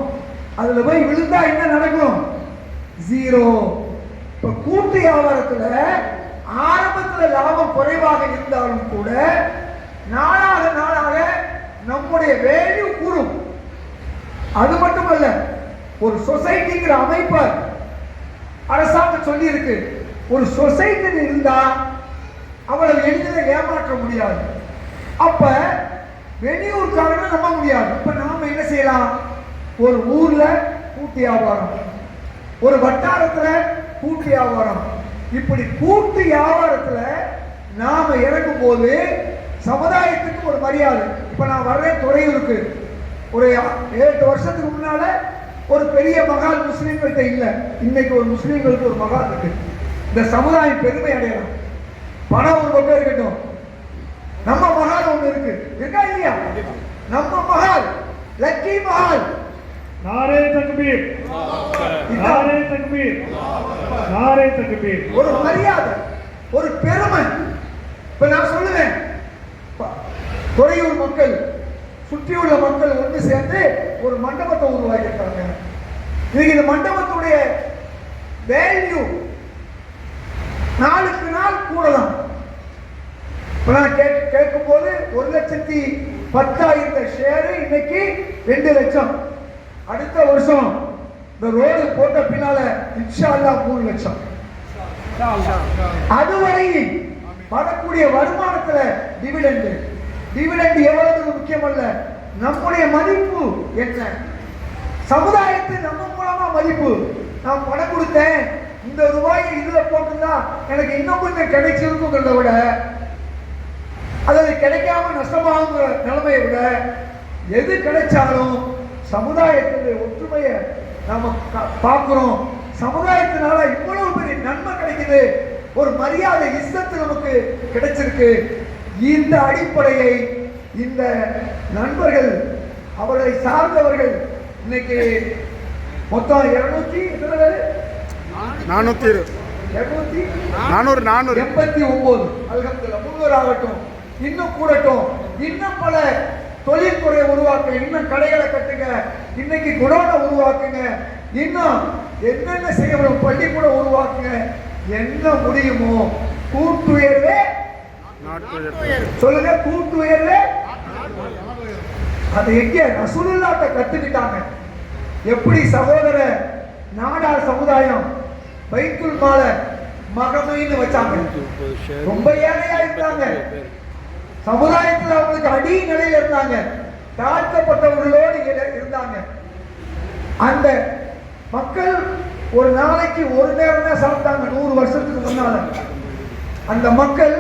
அதுல போய் விழுந்தா என்ன நடக்கும்? 0. இப்ப கூட்டு வியாபாரத்துல ஆரம்பத்துல லாபம் குறைவாக இருந்தாலும் கூட நாளாக நாளாக நம்முடைய வேல்யூ கூடும். அது மட்டுமல்ல, ஒரு சொசைட்டிங்கிற அமைப்பை அரசாங்கம் சொல்லி இருக்கு. ஒரு சொசைட்டி இருந்தா அவளை எளிதில் ஏமாற்ற முடியாது. அப்ப வெளியூர்காரங்க நம்ப முடியாது. இப்ப நாம என்ன செய்யலாம்? ஒரு ஊர்ல கூட்டு வியாபாரம், ஒரு வட்டாரத்துல கூட்டு வியாபாரம், இப்படி கூட்டு வியாபாரத்துல நாம இறங்கும் போது சமுதாயத்துக்கு ஒரு மரியாதை. இப்ப நான் வர்றேன் துறையூருக்கு. ஒரு 8 வருஷத்துக்கு முன்னால ஒரு பெரிய மகால் முஸ்லீம்கிட்ட இல்லை. இன்னைக்கு ஒரு முஸ்லீம்களுக்கு ஒரு மகால் இருக்கு. இந்த சமுதாயம் பெருமை அடையலாம். பணம் ஒரு பக்கம் இருக்கட்டும், நம்ம மகால் ஒண்ணு இருக்கு, இருக்கா இல்லையா? நம்ம மகால் லக்கி மகால். நாரே தக்பீர், நாரே தக்பீர், நாரே தக்பீர். ஒரு மரியாதை, ஒரு பெருமை. இப்ப நான் சொல்லுவேன், துறையூர் மக்கள், சுற்றியுள்ள மக்கள் ஒன்று சேர்ந்து ஒரு மண்டபத்தை உருவாக்கியிருக்காங்க. இன்னைக்கு இந்த மண்டபத்துடைய வேல்யூ நாளுக்கு நாள் கூடலாம். இப்ப நான் கேட்கும் போது 1,10,000 10 இருந்த ஷேரு இன்னைக்கு 2 லட்சம். அடுத்த வருஷம் இந்த ரோடு போட்ட பின்னால இன்ஷா அல்லாஹ் 3 லட்சம். அதுவரை வரக்கூடிய வருமானத்துல டிவிடெண்ட் எவ்வளவு முக்கியமல்ல, நம்முடைய மதிப்பு என்ன, சமுதாயத்து நம்ம மூலமா மதிப்பு. நான் பணம் கொடுத்தேன், இந்த ரூபாய் இதுல போட்டுருந்தா எனக்கு இன்னும் கொஞ்சம் கிடைச்சிருக்குங்கிறத விட, அது கிடைக்காம நஷ்டமாகுங்கிற நிலைமையை விட, எது கிடைச்சாலும் சமுதாயத்தினுடைய ஒற்றுமையை நாம பார்க்கிறோம். சமுதாயத்தினால இவ்வளவு பெரிய நன்மை கிடைக்குது, ஒரு மரியாதை இஸ்ஸத்து நமக்கு கிடைச்சிருக்கு. இந்த அடிப்படையை இந்த நண்பர்கள், அவர்களை சார்ந்தவர்கள் இன்னைக்கு மொத்தம் 489 அல்ஹம்துலில்லாஹ் 300 ஆகட்டும், இன்னும் கூடட்டும், இன்னும் பல தொழில்துறை உருவாக்க, இன்னும் கடைகளை கட்டுங்க, இன்னைக்கு குடோனை உருவாக்குங்க, இன்னும் என்னென்ன செய்யணும், பள்ளிக்கூட உருவாக்குங்க, என்ன முடியுமோ கூட்டுயர்வே சொல்லுங்க, கூட்டுயர்வே. அது எங்க ரசூலுல்லாஹ்ட்ட கத்துக்கிட்டாங்க. எப்படி சகோதர நாடார் சமுதாயம் பைத்துல் மால மகமைன்னு வச்சாங்க. ரொம்ப ஏழையா இருந்தாங்க, சமுதாயத்தில் அவங்களுக்கு அடி நிலையில இருந்தாங்க, தாழ்த்தப்பட்டவர்களோடு இருந்தாங்க. அந்த மக்கள் ஒரு நாளைக்கு ஒரு நேரம் தான் சாப்பிட்டாங்க 100 வருஷத்துக்கு முன்னால. அந்த மக்கள்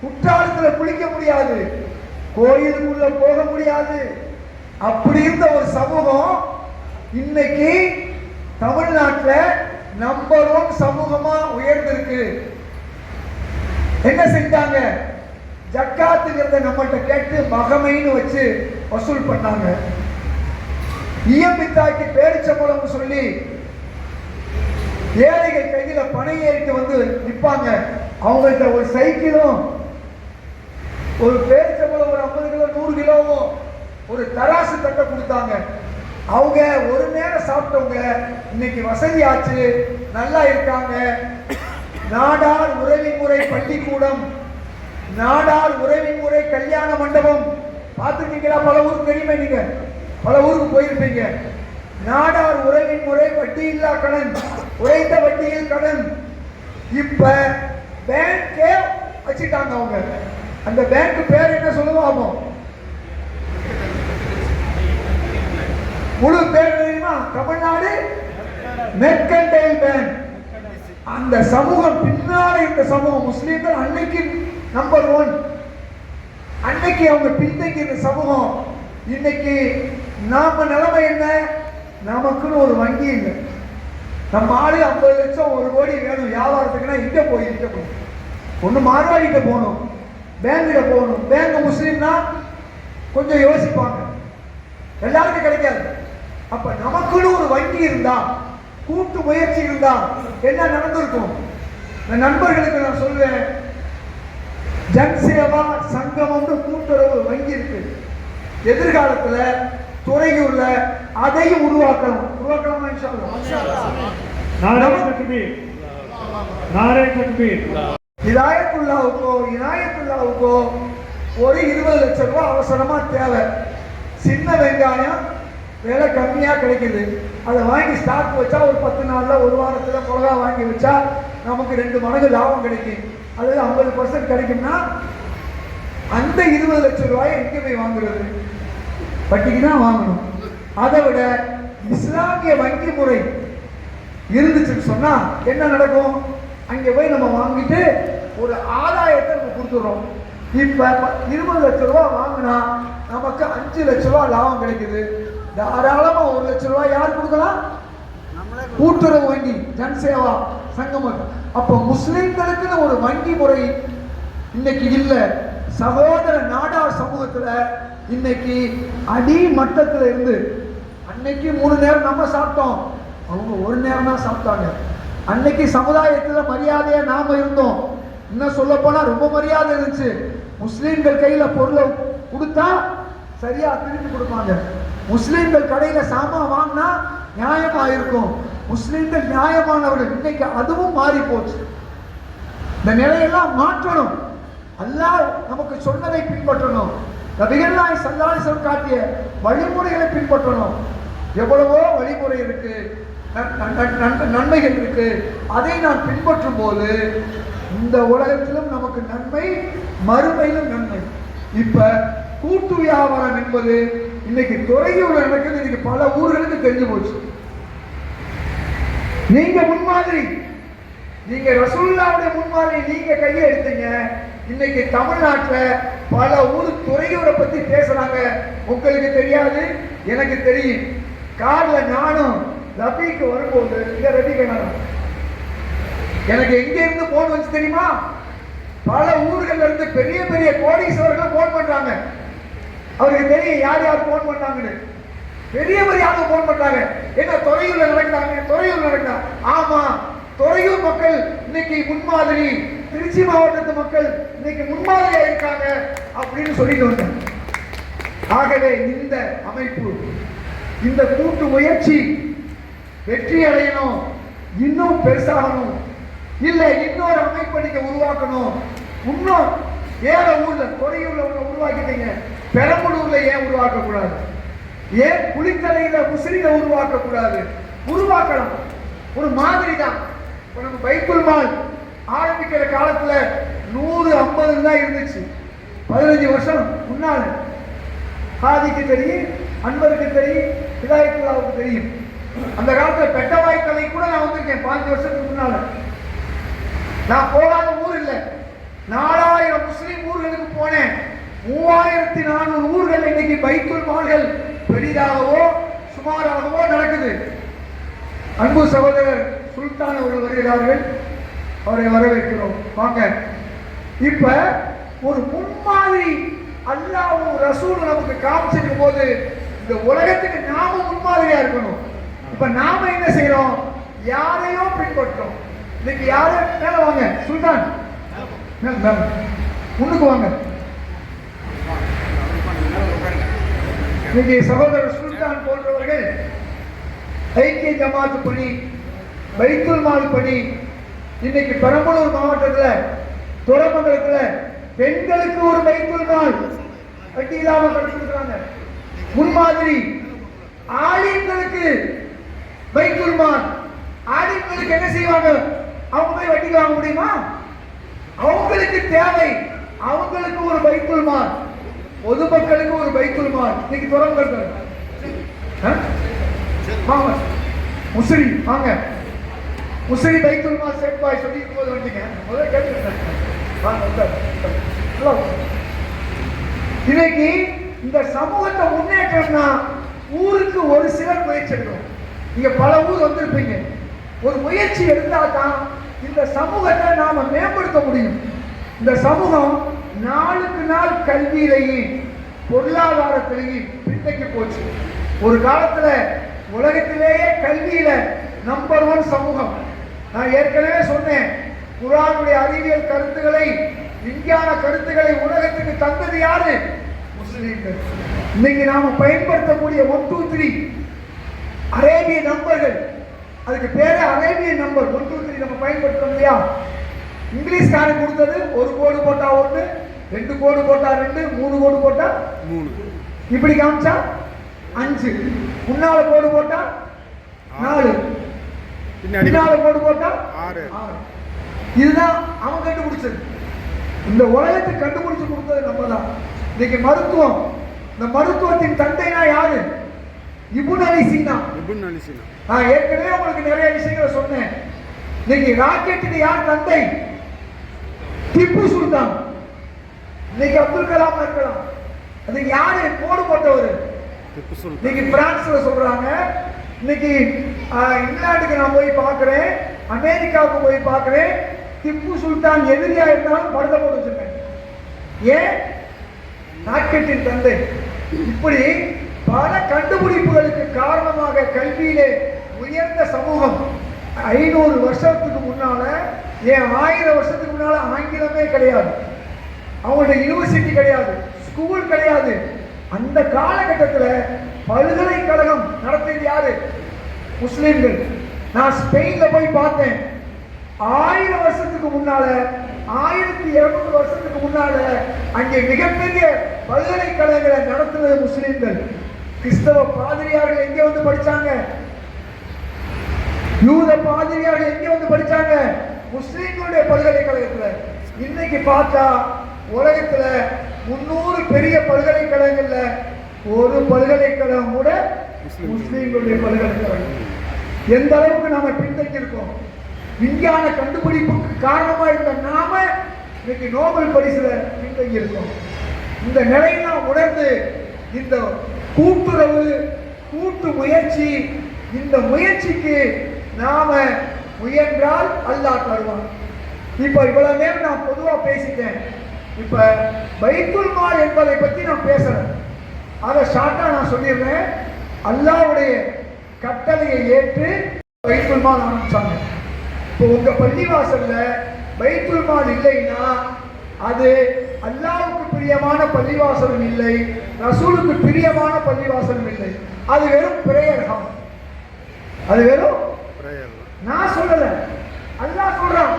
குற்றாலத்துல குளிக்க முடியாது, கோயிலுக்குள்ள போக முடியாது. அப்படி இருந்த ஒரு சமூகம் இன்னைக்கு தமிழ்நாட்டில் நம்பர் 1 சமூகமா உயர்ந்திருக்கு. என்ன செஞ்சாங்க? ஜக்காத்துங்கிறத நம்மள்ட்ட கேட்டு மகமைன்னு வச்சு வசூல் பண்ணாங்க. இயம்பித்தாக்கி பேரிச்சம்பளம் சொல்லி ஏழைகள் கையில பணம் ஏறிட்டு வந்து நிற்பாங்க. அவங்கள்ட்ட ஒரு சைக்கிளும் ஒரு பேரிச்சம்பளம் ஒரு 50 கிலோ 100 கிலோவும் ஒரு தராசு தட்டை கொடுத்தாங்க. அவங்க ஒரு நேரம் சாப்பிட்டவங்க இன்னைக்கு வசதி ஆச்சு, நல்லா இருக்காங்க. நாடார் உறவிமுறை பள்ளிக்கூடம், நாடார் உறவிமுறை கல்யாண மண்டபம் பார்த்துருக்கீங்களா? பல ஊருக்கு தெரியுமே, நீங்க பல ஊருக்கு போயிருப்பீங்க. நாடார் உறவின் முறை வட்டியில்லா கடன், உறைந்த வட்டியில் கடன். இப்ப பேங்கே வச்சுட்டாங்க அவங்க. அந்த பேங்க் பேர் என்ன சொல்லுவாங்க? முழு பேர் தெரியுமா? Tamil Nadu mercantile bank. அந்த சமூகம் பின்னால இந்த சமூகம் முஸ்லீம்கள் அன்னைக்கு நம்பர் 1, அன்னைக்கு அவங்க பின்தங்கி இந்த சமூகம். இன்னைக்கு நாம நிலைமை என்ன? நமக்குன்னு ஒரு வங்கி இல்லை. நம்ம ஆளு 50 லட்சம் 1 கோடி வேணும் வியாபாரத்துக்குன்னா இங்க போய் ஒண்ணு மார்வாடிட்ட போகணும், பேங்க்ல போகணும். பேங்க் முஸ்லீம்னா கொஞ்சம் யோசிப்பாங்க, எல்லாருக்கும் கிடைக்காது. அப்ப நமக்குன்னு ஒரு வங்கி இருந்தா, கூட்டு முயற்சி இருந்தா என்ன நடந்திருக்கும்? நண்பர்களுக்கு நான் சொல்வேன், ஜன்சேவா சங்கம் கூட்டுறவு வங்கி இருக்கு. எதிர்காலத்துல துறையூர்ல அதையும் உருவாக்கலாம். இன்ஷா அல்லாஹ். இனாயத்துல்லாவுக்கோ ஒரு 20 லட்சம் ரூபாய் அவசரமா தேவை. சின்ன வெங்காயம் விலை கம்மியா கிடைக்குது, அதை வாங்கி ஸ்டாக் வச்சா ஒரு 10 நாள்ல 1 வாரத்துல மிளகா வாங்கி வச்சா நமக்கு 2 மடங்கு லாபம் கிடைக்கும். அது 50% கிடைக்கும்னா அந்த 20 லட்சம் ரூபாயை எங்க போய் வாங்குறது? வட்டிக்கு தான் வாங்கணும். அதை விட இஸ்லாமிய வங்கி முறை இருந்துச்சுன்னு சொன்னா என்ன நடக்கும்? அங்கே போய் நம்ம வாங்கிட்டு ஒரு ஆதாயத்தை நம்ம கொடுத்துடுறோம். இப்ப 20 லட்சம் ரூபாய் வாங்கினா நமக்கு 5 லட்சம் ரூபாய் லாபம் கிடைக்குது. தாராளமா 1 லட்சம் ரூபாய் யார் கொடுக்கலாம்? கூட்டுறவு வங்கி, ஜன்சேவா சங்கம். அப்ப முஸ்லிம்களுக்குன்னு ஒரு வங்கி முறை இன்னைக்கு இல்ல. சகோதர நாடார் சமூகத்துல இன்னைக்கு அடி மட்டத்துல இருந்து, அன்னைக்கு 3 நேரம் நம்ம சாப்பிட்டோம், அவங்க 1 நேரம் தான் சாப்பிட்டாங்க. அன்னைக்கு சமுதாயத்துல மரியாதையா நாம இருந்தோம். இன்னும் சொல்ல போனா ரொம்ப மரியாதை இருந்துச்சு. முஸ்லீம்கள் கையில பொருளை கொடுத்தா சரியா திருப்பி கொடுப்பாங்க. முஸ்லீம்கள் கடையில சாமான் வாங்கினா நியாயமா இருக்கும். முஸ்லீம்கள் நியாயமானவர்கள். இன்னைக்கு அதுவும் மாறி போச்சு. இந்த நிலையெல்லாம் மாற்றணும். அல்லாஹ் நமக்கு சொன்னதை பின்பற்றணும். நபிகள்நாயகம் ஸல்லல்லாஹு அலைஹி வஸல்லம் காட்டிய வழிமுறைகளை பின்பற்றணும். எவ்வளவோ வழிமுறை இருக்கு, நன்மைகள் இருக்கு. அதை நான் பின்பற்றும் போது இந்த உலகத்திலும் நமக்கு நன்மை, மறுமையிலும் நன்மை. இப்ப கூட்டு வியாபாரம் என்பது இன்னைக்கு துறையூர்ல நடக்குது. இன்னைக்கு பல ஊர்களுக்கு தெரிஞ்சு போச்சு. நீங்க முன்மாதிரி, நீங்க ரசூலுல்லாஹ்வுடைய முன்மாதிரி நீங்க கையை எடுத்தீங்க. இன்னைக்கு தமிழ்நாட்டில் பல ஊர் துறையூரை பத்தி பேசுறாங்க. உங்களுக்கு தெரியாது, எனக்கு தெரியும். கார்ல நானும் ரபிக்கு வரும்போது எனக்கு எங்க இருந்து போன் வந்து தெரியுமா? பல ஊர்கள்ல இருந்து பெரிய பெரிய கோடீஸ்வரர்கள் போன் பண்றாங்க. அவருக்கு தெரியும் யார் யார் போன் பண்ணாங்கன்னு. பெரிய பெரிய ஆளுங்க போன் பண்றாங்க. என்ன துறையூர்ல நடக்கிறாங்க, துறையூர் நடக்கிறாங்க. ஆமா, துறையூர் மக்கள் இன்னைக்கு முன்மாதிரி, திருச்சி மாவட்டத்து மக்கள் இன்னைக்கு முன்மாதிரியா இருக்காங்க அப்படின்னு சொல்லிட்டு வந்தாங்க. ஆகவே இந்த அமைப்பு, இந்த கூட்டு முயற்சி வெற்றி அடையணும், இன்னும் பெருசாகணும். இல்ல இன்னொரு அமைப்பை நீங்க உருவாக்கணும். இன்னும் வேற ஊர்ல, துறையூர்ல உருவாக்கிட்டீங்க, பெரம்பலூர்ல ஏன் உருவாக்க கூடாது? ஏன் குளித்தலையில முஸ்லிம்ல உருவாக்க கூடாது? உருவாக்கலாம். ஒரு மாதிரி தான். இப்ப நம்ம பைத்துல் மால் ஆரம்பிக்கிற காலத்துல 150 தான் இருந்துச்சு. 15 வருஷம் முன்னால. ஹாதிக்கு தெரியும், அன்வருக்கு தெரியும், ஹிதாயத்துல்லாவுக்கு தெரியும். அந்த காலத்துல பெட்டவாய்த்தலை கூட நான் வந்திருக்கேன் 5 வருஷத்துக்கு முன்னால. நான் போகாத ஊர் இல்லை. 4000 முஸ்லிம் ஊர்களுக்கு போனேன். 3400 ஊர்கள் இன்னைக்கு பைத்துல் மால்கள் பெரிதாகவோ சுமாராகவோ நடக்குது. அன்பு சகோதரர் சுல்தான் அவர்கள் வருகிறார்கள். அவரை வரவேற்கிறோம். வாங்க. இப்ப ஒரு முன்மாதிரி அல்லாஹ்வும் ரசூலும் நமக்கு காமிச்சிருக்கும் போது இந்த உலகத்துக்கு நாம முன்மாதிரியா இருக்கணும். இப்ப நாம என்ன செய்யறோம்? யாரையோ பின்பற்றோம். இன்னைக்கு யாரு மேல வாங்க, சுல்தான் முன்னுக்கு வாங்க. இன்னைக்கு சகோதரர் சுல்தான் போன்றவர்கள் ஐக்கிய ஜமாத்து பணி, பைத்துல் மால் பணி, இன்னைக்கு பெரம்பலூர் மாவட்டத்தில் துறைமங்கலத்தில் பெண்களுக்கு ஒரு பைத்துல் மால் வட்டி இல்லாம கிடைச்சிருக்காங்க. முன்மாதிரி ஆலிம்களுக்கு பைத்துல் மால். ஆலிம்களுக்கு என்ன செய்வாங்க? அவங்க போய் வட்டி வாங்க முடியுமா? அவங்களுக்கு தேவை, அவங்களுக்கு ஒரு பைத்துல் மால், பொதுமக்களுக்கு ஒரு பைத்துல் மால். இன்னைக்கு துறைமங்கலத்தில் வாங்க முஸ்லி, வாங்க முஸ்லி பைத்துல் மால் செட் பாய் சொல்லி போது வந்தீங்க. முதல்ல கேட்டுக்கிறேன். இன்னைக்கு இந்த சமூகத்தை முன்னேற்றம்னா ஊருக்கு ஒரு சிலர் முயற்சி எடுக்கணும். நீங்க பல ஊர் வந்திருப்பீங்க. ஒரு முயற்சி எடுத்தா தான் இந்த சமூகத்தை நாம மேம்படுத்த முடியும். இந்த சமூகம் நாளுக்கு நாள் கல்வியிலேயும் பொருளாதாரத்திலேயும் பின்தங்கி போச்சு. ஒரு காலத்துல உலகத்திலேயே கல்வியில நம்பர் 1 சமூகம். நான் ஏற்கனவே சொன்னேன், குர்ஆனுடைய அறிவியல் கருத்துக்களை, விஞ்ஞான கருத்துக்களை உலகத்துக்கு தந்தது யாரு? முஸ்லிம்கள். இன்னைக்கு நாம பயன்படுத்தக்கூடிய 1 2 3 அரேபிய நம்பர்கள், அதுக்கு பேரு அரேபிய நம்பர் 1 2 3 நம்ம பயன்படுத்தோம் இல்லையா? இங்கிலீஷ்காரன் கொடுத்தது 1 கோடு போட்டா 1, 2 கோடு போட்டா 2, 3 கோடு போட்டா 3, இப்படி காமிச்சா 5, முன்னால கோடு போட்டா 4, பின்னால கோடு போட்டா 6. இதுதான் அவன் கண்டுபிடிச்சது. இந்த உலகத்தை கண்டுபிடிச்சு கொடுத்தது நம்ம தான். இன்னைக்கு மருத்துவம், இந்த மருத்துவத்தின் தந்தைனா யாரு? இப்னு அலி சீனா. நான் ஏற்கனவே உங்களுக்கு நிறைய விஷயங்களை சொன்னேன். இன்னைக்கு ராக்கெட்டுக்கு யார் தந்தை? திப்பு சுல்தான். இன்னைக்கு அப்துல் கலாம் இருக்கலாம். அது யாரு கோடு போட்டவர்? இன்னைக்கு பிரான்ஸ்ல சொல்றாங்க. இன்னைக்கு இங்கிலாந்துக்கு நான் போய் பார்க்கிறேன், அமெரிக்காவுக்கு போய் பார்க்கிறேன், திப்பு சுல்தான் எதிரியா இருந்தாலும் படுத்த போட்டு வச்சிருக்கேன். ஏன்? ராக்கெட்டின் தந்தை. இப்படி பல கண்டுபிடிப்புகளுக்கு காரணமாக கல்வியிலே உயர்ந்த சமூகம். 500 வருஷத்துக்கு முன்னால, ஏன் 1000 வருஷத்துக்கு முன்னால ஆங்கிலமே கிடையாது, அவங்களுடைய யூனிவர்சிட்டி கிடையாது, ஸ்கூல் கிடையாது. அந்த காலகட்டத்தில் பல்கலைக்கழகம் நடத்தியது யாரு? முஸ்லிம்கள். நான் ஸ்பெயின்ல போய் பார்த்தேன். 1000 வருஷத்துக்கு முன்னால, 1200 வருஷத்துக்கு முன்னால அங்கே மிகப்பெரிய பல்கலைக்கழகங்களை நடத்துவது முஸ்லிம்கள். கிறிஸ்தவ பாதிரியார்கள் எங்கே வந்து படிச்சாங்க? யூத பாதிரியார்கள் எங்கே வந்து படிச்சாங்க? முஸ்லிம்களுடைய பல்கலைக்கழகத்துல. இன்னைக்கு பார்த்தா உலகத்துல 300 பெரிய பல்கலைக்கழகங்கள்ல ஒரு பல்கலைக்கழகம் கூட முஸ்லிம்களுடைய பல்கலைக்கழகம். எந்த அளவுக்கு நாம பின்தங்கி இருக்கோம். விஞ்ஞான கண்டுபிடிப்புக்கு காரணமா இருந்த நாம இன்னைக்கு நோபல் பரிசுல பின்தங்கி இருக்கோம். இந்த நிலையெல்லாம் உணர்ந்து இந்த கூட்டுறவு, கூட்டு முயற்சி, இந்த முயற்சிக்கு நாம முயன்றால் அல்லாஹ் தருவான். இப்ப இவ்வளவு நேரம் நான் பொதுவா பேசிட்டேன். இப்ப பைத்துல் மால் என்பதை பத்தி நான் பேசுறேன். அதை ஷார்ட்டா நான் சொல்லிடுறேன். அல்லாஹ்வுடைய கட்டளையை ஏற்று பைத்துல் மால் ஆரம்பிச்சாங்க. இப்போ உங்க பள்ளிவாசல்ல பைத்துல் மால் இல்லைன்னா அது அல்லாஹ்வுக்கு பிரியமான பள்ளிவாசலும் இல்லை, ரசூலுக்கு பிரியமான பள்ளிவாசலும் இல்லை. அது வெறும் பிரேயர் ஹால். அது வெறும் நான் சொல்லல, அல்லாஹ் சொல்றான்.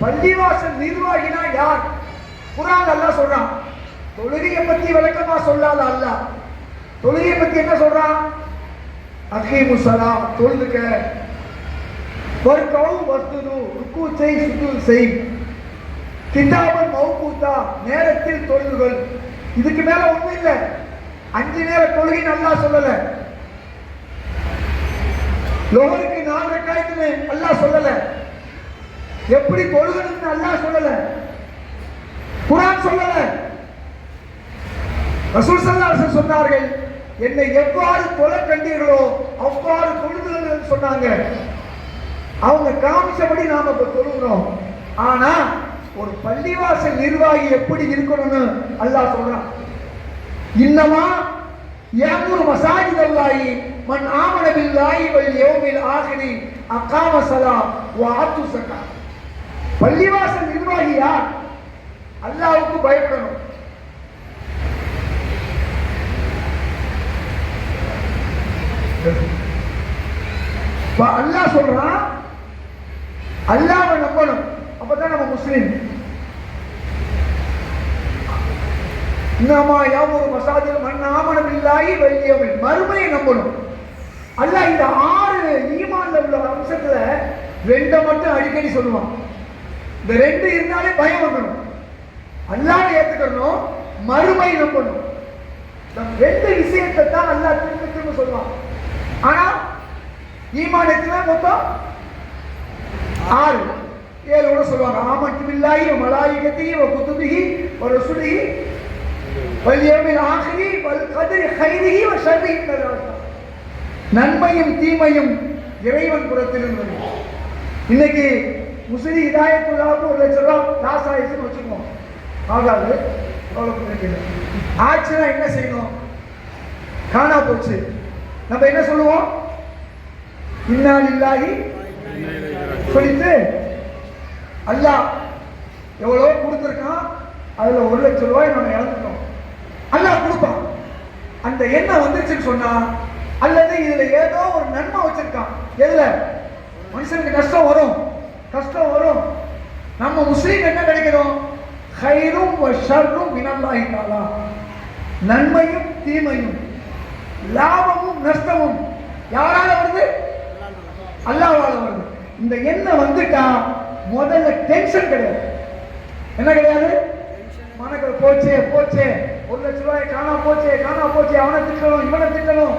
பள்ளிவாசல் நிர்வாகினா யார்? குர்ஆன் அல்லாஹ் சொல்றான். தொழுகையை பத்தி விளக்கமா சொல்லாத அல்லாஹ் தொழுகையை பத்தி என்ன சொல்றான்? அகீமு ஸலாத், தொழுதுக்க. வர்கவு வஸ்துது, ருக்கு செய், சுஜூத் செய். கிதாபன் மௌகூதா, நேரத்தில் தொழுதுகள். இதுக்கு மேல ஒண்ணும் இல்ல. 5 நேர தொழுகை அல்லாஹ் சொல்லல. லோஹருக்கு 4 ரக்காயத்துன்னு அல்லாஹ் சொல்லல. எப்படி தொழுகணும்னு அல்லாஹ் சொல்லல. குர்ஆன் சொல்லல. ரசூல் ஸல்லல்லாஹு அலைஹி வஸல்லம் சொன்னார்கள், என்னை எவ்வாறு தொழ கண்டீர்களோ அவ்வாறு தொழுதுகள் என்று சொன்னாங்க. அவங்க காமிச்சபடி நாம இப்ப தொழுகிறோம். ஆனா ஒரு பள்ளிவாசல் நிர்வாகி எப்படி இருக்கணும்னு அல்லாஹ் சொல்றான். இன்னமா யஅமுரு மசாஜிதல்லாஹி மன் ஆமன பில்லாஹி வல் யௌமில் ஆகிரி அகாம ஸலாத் வ ஆத்து ஸகாத். பள்ளிவாசல் நிர்வாகி யார்? அல்லாஹ்வுக்கு பயப்படணும். அல்லாஹ் சொல்றான், அல்லாஹ்வை நம்பணும். அப்பதான் நம்ம முஸ்லிம். இன்னமா யஅமுரு மசாஜித மன் ஆமன பில்லாஹி வல் யௌமில், மறுமையை நம்பணும். அல்லாஹ் இந்த 6 ஈமான்ல உள்ள அம்சத்துல 2 மட்டும் அடிக்கடி சொல்லுவான். இந்த 2 இருந்தாலே பயம் வந்துடும். அல்லாஹ்வை ஏத்துக்கணும், மறுமை நம்பணும். இந்த 2 விஷயத்தை தான் அல்லாஹ் திரும்ப திரும்ப சொல்லுவான். ஆனா ஈமான் எத்தனை? மொத்தம் 6, 7 கூட சொல்லுவாங்க. ஆமன்து பில்லாஹி வ மலாயிகத்திஹி வ குதுபிஹி வ ருசுலிஹி வல் யௌமில் ஆகிரி வல் கத்ரி கைரிஹி வ ஷர்ரிஹி மினல் அல்லாஹ். நன்மையும் தீமையும் இறைவன் புறத்திலிருந்து. இன்னைக்கு முஸ்லி ஹிதாயத்துல்லாஹ்வுக்கு 1 லட்சம் ரூபாய் லாஸ் ஆயிடுச்சுன்னு வச்சுக்குவோம். ஆகாது, ஆச்சுன்னா என்ன செய்யணும்? காணா போச்சு. நம்ம என்ன சொல்லுவோம்? இன்னா லில்லாஹி சொல்லிட்டு அல்லாஹ் எவ்வளோ கொடுத்துருக்கான், அதுல 1 லட்சம் ரூபாய் நம்ம இழந்துட்டோம். அல்லாஹ் கொடுப்பான். அந்த எண்ணம் வந்துருச்சுன்னு சொன்னா, அல்லது இதுல ஏதோ ஒரு நன்மை வச்சிருக்கான். எதுல மனுஷனுக்கு கஷ்டம் வரும், கஷ்டம் வரும். நம்ம முஸ்லீம் என்ன கிடைக்கிறோம்? ஹைரும் வ ஷர்ரும் மினல்லாஹி தஆலா. நன்மையும் தீமையும், லாபமும் நஷ்டமும் யாரால வருது? அல்லாஹ்வால வருது. இந்த எண்ணம் வந்துட்டா முதல்ல டென்ஷன் கிடையாது. என்ன கிடையாது? மனக்கல் போச்சே போச்சே, 1 லட்சம் ரூபாய் காணா போச்சே காணா போச்சே, அவனை திட்டணும் இவனை திட்டணும்.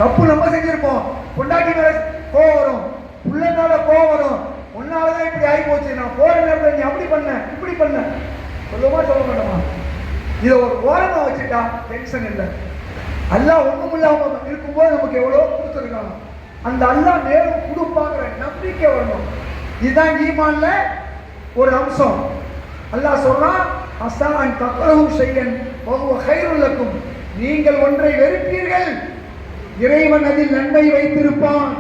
தப்பு நம்ம செஞ்சிருப்போம். பொண்டாட்டி மேல கோவம் வரும், பிள்ளைனால கோவம் வரும். உன்னாலதான் இப்படி ஆகி போச்சு, நான் போற நேரத்தில் நீ அப்படி பண்ண இப்படி பண்ண சொல்லுமா சொல்ல மாட்டோமா? இதை ஒரு ஓரமா வச்சுட்டா டென்ஷன் இல்லை. அல்லாஹ் ஒண்ணும் இல்லாம இருக்கும்போது நமக்கு எவ்வளவு கொடுத்துருக்காங்க. அந்த அல்லாஹ் மேலும் கொடுப்பாங்கிற நம்பிக்கை வரணும். இதுதான் ஈமான்ல ஒரு அம்சம். அல்லாஹ் சொல்றான், அஸான் தக்ரஹு ஷையன் வஹுவ கைருல் லக்கும். நீங்கள் ஒன்றை வெறுப்பீர்கள், இறைவன் அதில் நன்மை வைத்திருப்பான்.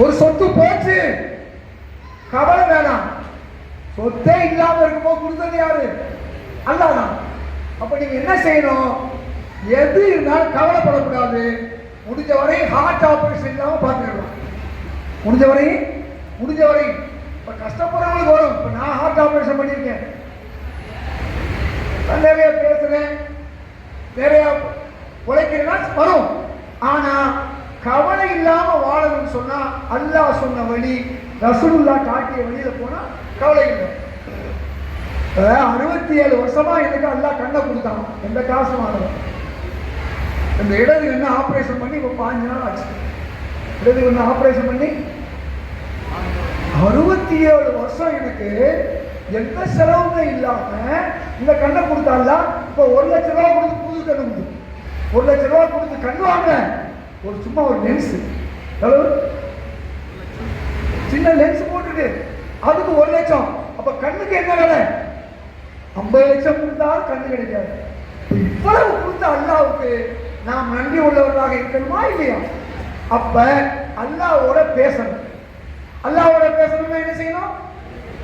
ஒரு சொத்து போச்சு, கவலை வேணாம். சொத்தே இல்லாம இருக்கும்போது கொடுத்தது யாரு? அல்லாஹ் தான். அப்ப நீங்க என்ன செய்யணும்? எது இருந்தாலும் கவலைப்படக்கூடாது. முடிஞ்ச வரை ஹார்ட் ஆபரேஷன் இல்லாம பார்த்துக்கலாம். முடிஞ்ச வரையும் இப்போ கஷ்டப்படுறவங்களுக்கு வரும். இப்போ நான் ஹார்ட் ஆப்ரேஷன் பண்ணியிருக்கேன், நிறைய பேசுறேன், நிறைய உழைக்கிறேன்னா வரும். ஆனா கவலை இல்லாம வாழணும்னு சொன்னா அல்லாஹ் சொன்ன வழி, ரசூலுல்லாஹ் காட்டிய வழியில போனா கவலை இல்லை. 67 வருஷமா எனக்கு அல்லாஹ் கண்ணை கொடுத்தான், எந்த காசும் ஆகல. இந்த இடது என்ன ஆபரேஷன் பண்ணி இப்போ 5 நாள் ஆச்சு. இடது என்ன ஆபரேஷன் பண்ணி 67 வருஷம் எனக்கு எந்த செலவுமே இல்லாம இந்த கண்ணை கொடுத்தால. இப்போ 1 லட்ச ரூபா கொடுத்து புது கண்ணு கொடுத்து, 1 லட்ச ரூபா கொடுத்து கண்ணு வாங்க, ஒரு சும்மா ஒரு லென்ஸ், சின்ன லென்ஸ் போட்டுருக்கு, அதுக்கு 1 லட்சம். அப்ப கண்ணுக்கு என்ன வேலை? 50 லட்சம் கொடுத்தாலும் கண்ணு கிடைக்காது. இவ்வளவு கொடுத்த அல்லாவுக்கு நாம் நன்றி உள்ளவர்களாக இருக்கணுமா இல்லையா? அப்ப அல்லாவோட பேசணும். அல்லாவோட பேசணும்னா என்ன செய்யணும்?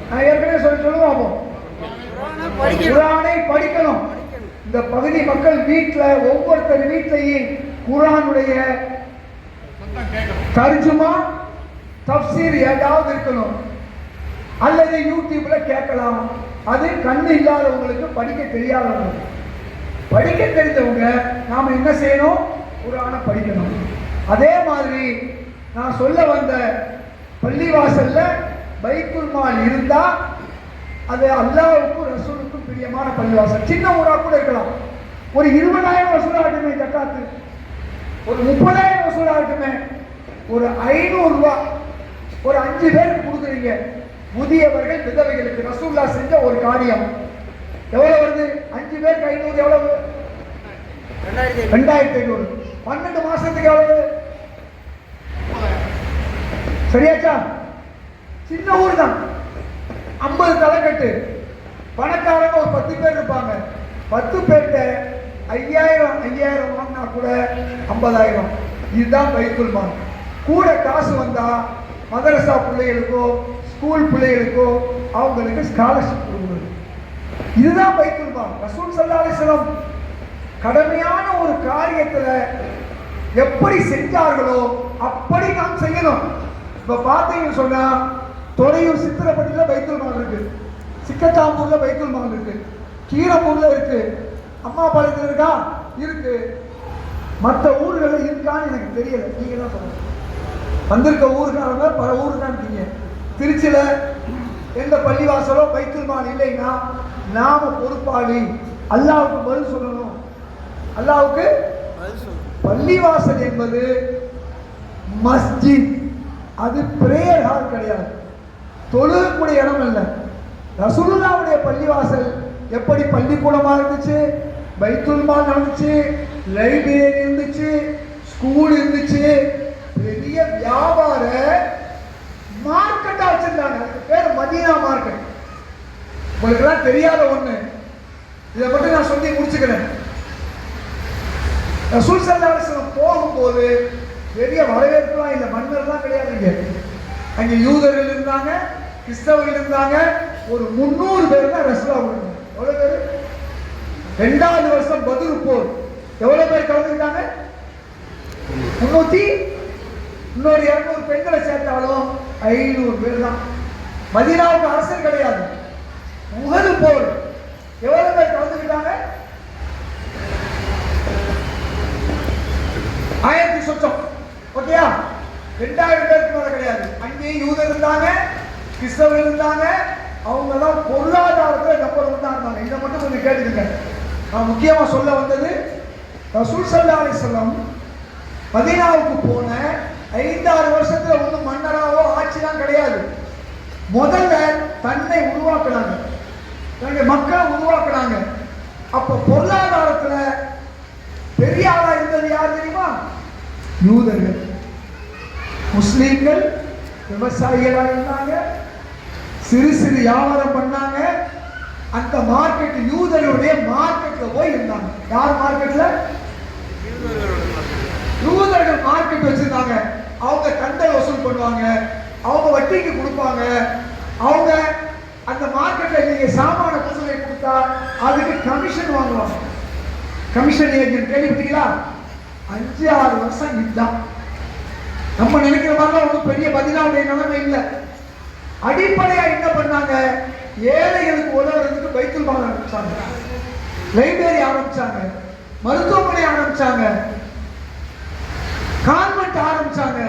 நான் ஏற்கனவே சொல்லுவோம், குர்ஆனை படிக்கணும். இந்த பகுதி மக்கள் வீட்டில் ஒவ்வொருத்தர் வீட்டிலையும் குர்ஆனுடைய தர்ஜுமா தஃப்சீர் ஏதாவது இருக்கணும், அல்லது யூடியூப்ல கேட்கலாம். அது கண்ணு இல்லாதவங்களுக்கு, படிக்க தெரியாதவங்க. படிக்க தெரிஞ்சவங்க நாம என்ன செய்யணும்? குர்ஆனை படிக்கணும். அதே மாதிரி நான் சொல்ல வந்த பள்ளிவாசல்ல பைத்துல் மால் இருந்தா அது அல்லாஹ்வுக்கும் ரசூலுக்கும் பிரியமான பள்ளிவாசல். சின்ன ஊரா கூட இருக்கலாம். ஒரு 20,000 வசூலாகட்டுமே ஜக்காத்து, ஒரு 30,000 வசூலாகட்டுமே, ஒரு 500 ரூபாய் ஒரு 5 பேருக்கு கொடுக்குறீங்க. முதியவர்கள் விதவைகளுக்கு ரசூலுல்லாஹ் செஞ்ச ஒரு காரியம். எவ்வளவு வருது? 5 பேருக்கு 500 எவ்வளவு? 2500. 12 மாசத்துக்கு எவ்வளவு? சரியாச்சா? சின்ன ஊர் தான், 50 தலைக்கட்டு. பணக்காரங்க ஒரு 10 பேர் இருப்பாங்க. 10 பேர்கிட்ட 5000 வாங்கினா கூட 50,000. இதுதான் பைத்துல் மால். கூட காசு வந்தா மதரசா பிள்ளைகளுக்கோ ஸ்கூல் பிள்ளைகளுக்கோ அவங்களுக்கு ஸ்காலர்ஷிப் கொடுக்குறது. இதுதான் பைத்துல் மால். ரசூல் ஸல்லல்லாஹு அலைஹி வஸல்லம் கடமையான ஒரு காரியத்துல எப்படி செஞ்சார்களோ அப்படி நாம் செய்யணும். இப்ப பாத்தீங்கன்னு சொன்னா தொடையூர் சித்திரப்பட்டியில பைத்துல் மால் இருக்கு, சிக்கத்தாம்பூர்ல பைத்துல் மால் இருக்கு, கீரம்பூர்ல இருக்கு, அம்மாபாளையத்தில் இருக்கா? இருக்கு. மற்ற ஊர்களில் இருக்கான்னு எனக்கு தெரியல, நீங்க தான் சொல்லுங்க. வந்திருக்க ஊருக்காரங்க பல ஊருக்கான்னு இருக்கீங்க. திருச்சியில எந்த பள்ளிவாசலோ பைத்துல் மால் இல்லைன்னா நாம பொறுப்பாளி, அல்லாஹ்வுக்கு பதில் சொல்லணும். அல்லாஹ்வுக்கு பள்ளிவாசல் என்பது மஸ்ஜித், அது பிரேயர் ஹால் கிடையாது, தொழுகக்கூடிய இடம் இல்லை. ரசூலுல்லாஹ்வுடைய பள்ளிவாசல் எப்படி பள்ளிக்கூடமா இருந்துச்சு, பைத்துல் மால் இருந்துச்சு, லைப்ரரி இருந்துச்சு, ஸ்கூல் இருந்துச்சு, பெரிய வியாபார மார்க்கெட்டா வச்சிருந்தாங்க. அதுக்கு பேர் மதீனா மார்க்கெட். உங்களுக்கு எல்லாம் தெரியாத ஒண்ணு, இதை மட்டும் நான் சொல்லி முடிச்சுக்கிறேன். ரசூல் ஸல்லல்லாஹு அலைஹி வஸல்லம் போகும்போது பெரிய வரவேற்புலாம் இல்லை, மன்னர்லாம் கிடையாதுங்க. அங்கே யூதர்கள் இருந்தாங்க, கிறிஸ்தவர்கள் இருந்தாங்க. ஒரு 300 பேர் தான் ரசூலுல்லாஹ் இருந்தாங்க. எவ்வளவு பேர்? 2வது வருஷம் பத்ர் போர் எவ்வளவு பேர் கலந்துக்கிட்டாங்க? 300. இன்னொரு 200 பெண்களை சேர்த்தாலும் 500 பேர் தான். மதீனாவுக்கு அரசர் கிடையாது. உஹது போர் எவ்வளவு பேர் கலந்துக்கிட்டாங்க? 1000 சொச்சம். ஓகேயா? 2000 பேருக்கு மேல கிடையாது. அங்கேயும் யூதர் இருந்தாங்க, கிறிஸ்தவர்கள் இருந்தாங்க. அவங்க தான் பொருளாதாரத்தில் நம்பர் 1 இருந்தாங்க. இதை மட்டும் கொஞ்சம் கேட்டுக்கங்க. நான் முக்கியமா சொல்ல வந்தது, ரசூல் ஸல்லல்லாஹு அலைஹி வஸல்லம் மதீனாவுக்கு போன 5-6 வருஷத்துல ஒன்றும் மன்னராவோ ஆட்சிலாம் கிடையாது. முதல்ல தன்னை உருவாக்குனாங்க, தன்னுடைய மக்களை உருவாக்குனாங்க. அப்ப பொருளாதாரத்துல பெரிய ஆளா இருந்தது யார் தெரியுமா? யூதர்கள். முஸ்லீம்கள் விவசாயிகளா இருந்தாங்க, சிறு சிறு வியாபாரம் பண்ணாங்க. அந்த மார்க்கெட் யூதர்களுடைய மார்க்கெட்ல போய் இருந்தாங்க. யார் மார்க்கெட்ல? யூதர்கள் மார்க்கெட் வச்சிருந்தாங்க. அவங்க தண்டை வசூல் பண்ணுவாங்க, அவங்க வட்டிக்கு கொடுப்பாங்க. அவங்க அந்த மார்க்கெட்ல நீங்க சாமான கொண்டு கொடுத்தா அதுக்கு கமிஷன் வாங்குவாங்க. கமிஷன் ஏஜென்ட் கேள்விப்பட்டீங்களா? 5-6 வருஷம் இதுதான். நம்ம நினைக்கிற மாதிரிலாம் ஒன்றும் பெரிய பதிலாவுடைய நிலைமை இல்லை. அடிப்படையா என்ன பண்ணாங்க, ஏழைகளுக்கு உதவுறதுக்கு பைத்துல் மால் ஆரம்பிச்சாங்க, லைப்ரரி ஆரம்பிச்சாங்க, மருத்துவமனை ஆரம்பிச்சாங்க, கான்வென்ட் ஆரம்பிச்சாங்க.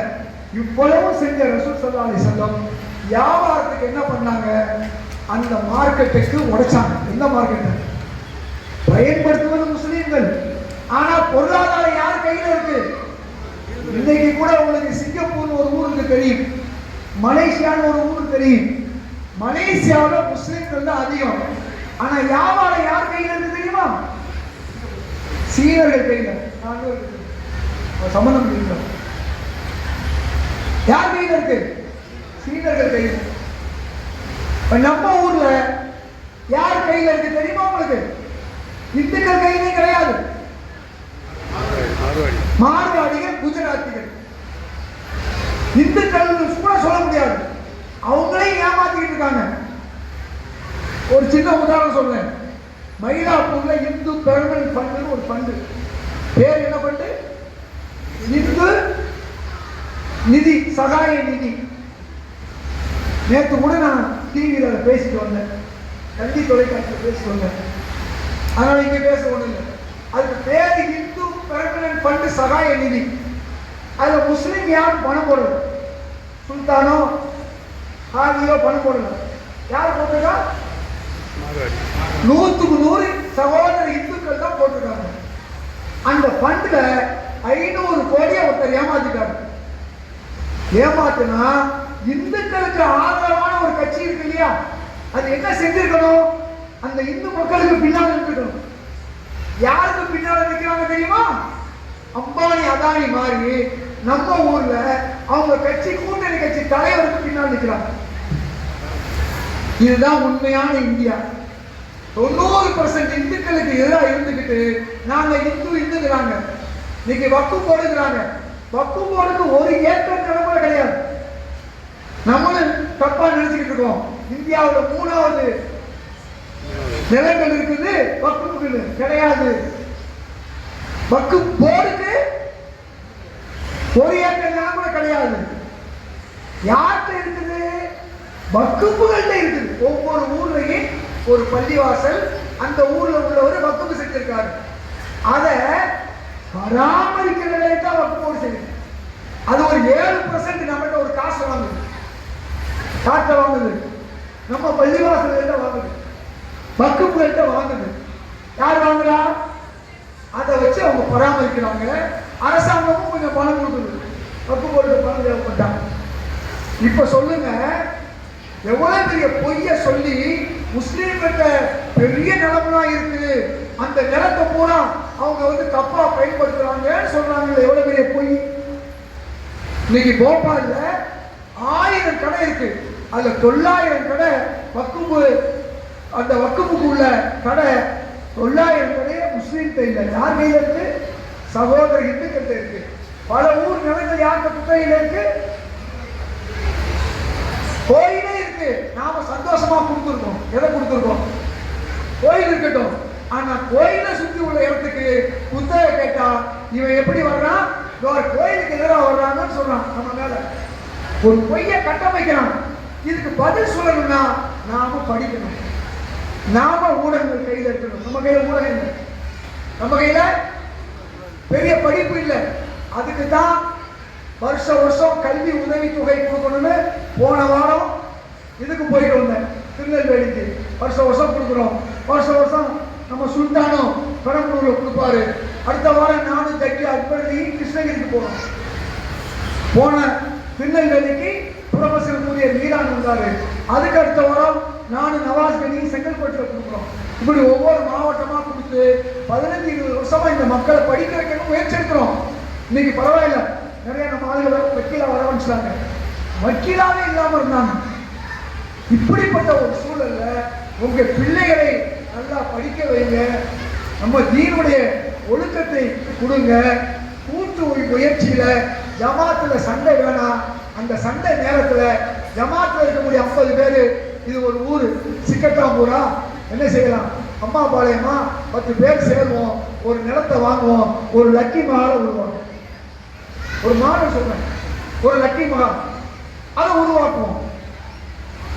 இவ்வளவும் செஞ்ச ரசூல் ஸல்லல்லாஹு அலைஹி வஸல்லம் வியாபாரத்துக்கு என்ன பண்ணாங்க, அந்த மார்க்கெட்டுக்கு உடைச்சாங்க. எந்த மார்க்கெட்டு? பயன்படுத்துவது முஸ்லீம்கள், ஆனா பொருளாதாரம் யார் கையில இருக்கு? இன்னைக்கு கூட உங்களுக்கு சிங்கப்பூர் ஒரு ஊருக்கு தெரியும், மலேசியான்னு ஒரு ஊருக்கு தெரியும். மலேசியாவில் முஸ்லிம்கள் தான் அதிகம், ஆனா வியாபாரம் யார் கையில இருக்கு தெரியுமா? சீனர்கள் கையில. சம்பந்தம் தெரியுமா? யார் கையில இருக்கு? சீனர்கள் கையில. நம்ம ஊர்ல யார் கையில இருக்கு தெரியுமா உங்களுக்கு? இந்துக்கள் கையிலே கிடையாது. மார்வாடிகள், குஜராத்திகள். இந்துக்கள் கூட சொல்ல முடியாது, அவங்களையும் ஏமாத்திக்கிட்டு இருக்காங்க. ஒரு சின்ன உதாரணம் சொல்றேன். மயிலாப்பூர்ல இந்து பெர்மனன்ட் ஃபண்ட் ஒரு ஃபண்டு, பேர் என்ன ஃபண்டு? இந்து நிதி, சகாய நிதி. நேற்று கூட நான் டிவியில் பேசிட்டு வந்தேன், கல்வி தொலைக்காட்சியில் பேசிட்டு வந்தேன், அதனால இங்க பேச ஒண்ணு இல்லை. அதுக்கு பேரு இந்து பெர்மனன்ட் ஃபண்ட் சகாய நிதி. அதுல முஸ்லிம் யாரும் பணம் போடல, சுல்தானோ ஹாஜியோ பணம் போடல. யார் போட்டிருக்கா? 100க்கு 100 சகோதர இந்துக்கள் தான் போட்டிருக்காங்க. அந்த ஃபண்ட்ல 500 கோடியை ஒருத்தர் ஏமாத்திட்டாரு. ஏமாத்துனா இந்துக்களுக்கு ஆதரவான ஒரு கட்சி இருக்கு இல்லையா, அது என்ன செஞ்சிருக்கணும்? அந்த இந்து மக்களுக்கு பின்னால் இருக்கணும். யாருக்கு பின்னால் நிற்கிறாங்க தெரியுமா? அம்பானி அதானி மாதிரி நம்ம ஊர்ல அவங்க கட்சி, கூட்டணி கட்சி தலைவருக்கு பின்னால் நிற்கிறாங்க. இதுதான் உண்மையான இந்தியா. 90% இந்துக்களுக்கு எதிராக இருந்துகிட்டு நாங்க இந்துங்கிறாங்க. இன்னைக்கு வக்கு போடுங்கிறாங்க. வக்கு போடுக்கு ஒரு ஏக்கர் நிலமுறை கிடையாது. நம்மளும் தப்பா நினைச்சுக்கிட்டு இருக்கோம். இந்தியாவோட 3வது நிலங்கள் இருக்குது, வக்குஃபுக்கு கிடையாது. வக்கு போர்டுக்கு ஒரு ஏக்கர் நிலம் கூட கிடையாது. யார்கிட்ட இருக்குது? வக்குஃபுகள்கிட்ட இருக்குது. ஒவ்வொரு ஊர்லயும் ஒரு பள்ளிவாசல், அந்த ஊர்ல உள்ளவர் வக்குஃபு செஞ்சிருக்காரு. அதை பராமரிக்கிற வேலையை தான் வக்குஃப் போர்டு செய்யுது. அது ஒரு 7% நம்மகிட்ட ஒரு காசு வாங்குது, காட்டை வாங்குது, நம்ம பள்ளிவாசல்கிட்ட வாங்குது, வக்குஃபுகள்கிட்ட வாங்குது. யார் வாங்குறா? அதை வச்சு அவங்க பராமரிக்கிறாங்க. அரசாங்கமும் கொஞ்சம் பணம் கொடுக்குது, வக்குஃப் போர்டுக்கு பணம் தேவைப்பட்டாங்க. இப்ப சொல்லுங்க, எவ்வளவு பெரிய பொய்ய சொல்லி முஸ்லீம் கிட்ட பெரிய நிலமெல்லாம் இருக்குது, அந்த நிலத்தை பூரா அவங்க வந்து தப்பா பயன்படுத்துறாங்கன்னு சொல்றாங்க. எவ்வளவு பெரிய பொய்! இன்னைக்கு போபால்ல 1000 கடை இருக்கு, அதுல 900 கடை வக்குஃபு, அந்த வக்குஃபுக்கு உள்ள கடை 900 கடையே முஸ்லீம் கையில. யார் கையில இருக்கு? சகோதர இந்துக்கள் இருக்கு. பல ஊர் நிலங்கள் யாருக்கு குத்தகையில இருக்கு? கோயிலே இருக்கு. நாம சந்தோஷமா கொடுத்துருக்கோம். எதை கொடுத்துருக்கோம்? கோயில் இருக்கட்டும். ஆனா கோயிலை சுத்தி உள்ள இடத்துக்கு குத்தகை கேட்டா இவன் எப்படி வர்றான்? கோயிலுக்கு எதிராக வர்றாங்கன்னு சொல்றான். நம்ம மேல ஒரு பொய்ய கட்டமைக்கிறான். இதுக்கு பதில் சொல்லணும்னா நாம படிக்கணும். நாம ஊடகங்கள் கையில இருக்கணும். நம்ம கையில ஊடகம் இல்லை, நம்ம கையில பெரிய படிப்பு இல்லை. அதுக்கு தான் வருஷம் கல்வி உதவித்தொகை கொடுக்கணும்னு போன வாரம் இதுக்கு போயிட்டு வந்தேன், திருநெல்வேலிக்கு. வருஷம் கொடுக்குறோம். வருஷம் நம்ம சுல்தானும் பெரம்பலூர்ல கொடுப்பாரு. அடுத்த வாரம் நானும் தட்டி அக்பரலி கிருஷ்ணகிரிக்கு போனோம். போன திருநெல்வேலிக்கு புரொஃபசர் கூறிய மீரான் வந்தாரு. அதுக்கு அடுத்த வாரம் நானும் நவாஸ்கனி செங்கல்பட்டில் கொடுக்குறோம். இப்படி ஒவ்வொரு மாவட்டமா கொடுத்து 15-20 வருஷமா இந்த மக்களை படிக்க வைக்கணும் முயற்சி எடுக்கிறோம். இன்னைக்கு பரவாயில்ல, நிறைய நம்ம ஆளுகளை வக்கீலா வரவழைச்சாங்க. வக்கீலாவே இல்லாம இருந்தாங்க. இப்படிப்பட்ட ஒரு சூழல்ல உங்க பிள்ளைகளை நல்லா படிக்க வைங்க. நம்ம தீனுடைய ஒழுக்கத்தை கொடுங்க. கூட்டு முயற்சியில ஜமாத்துல சண்டை வேணாம். அந்த சண்டை நேரத்துல ஜமாத்துல இருக்கக்கூடிய 50 பேரு, இது ஒரு ஊரு சிக்கட்டாம்பூரா, என்ன செய்யலாம்? அம்மா பாளையமா 10 பேர் சேருவோம், ஒரு நிலத்தை வாங்குவோம், ஒரு லக்கி மாலை விடுவோம். ஒரு மாடல் சொல்றேன். ஒரு லக்கி மகா, அதை உருவாக்குவோம்.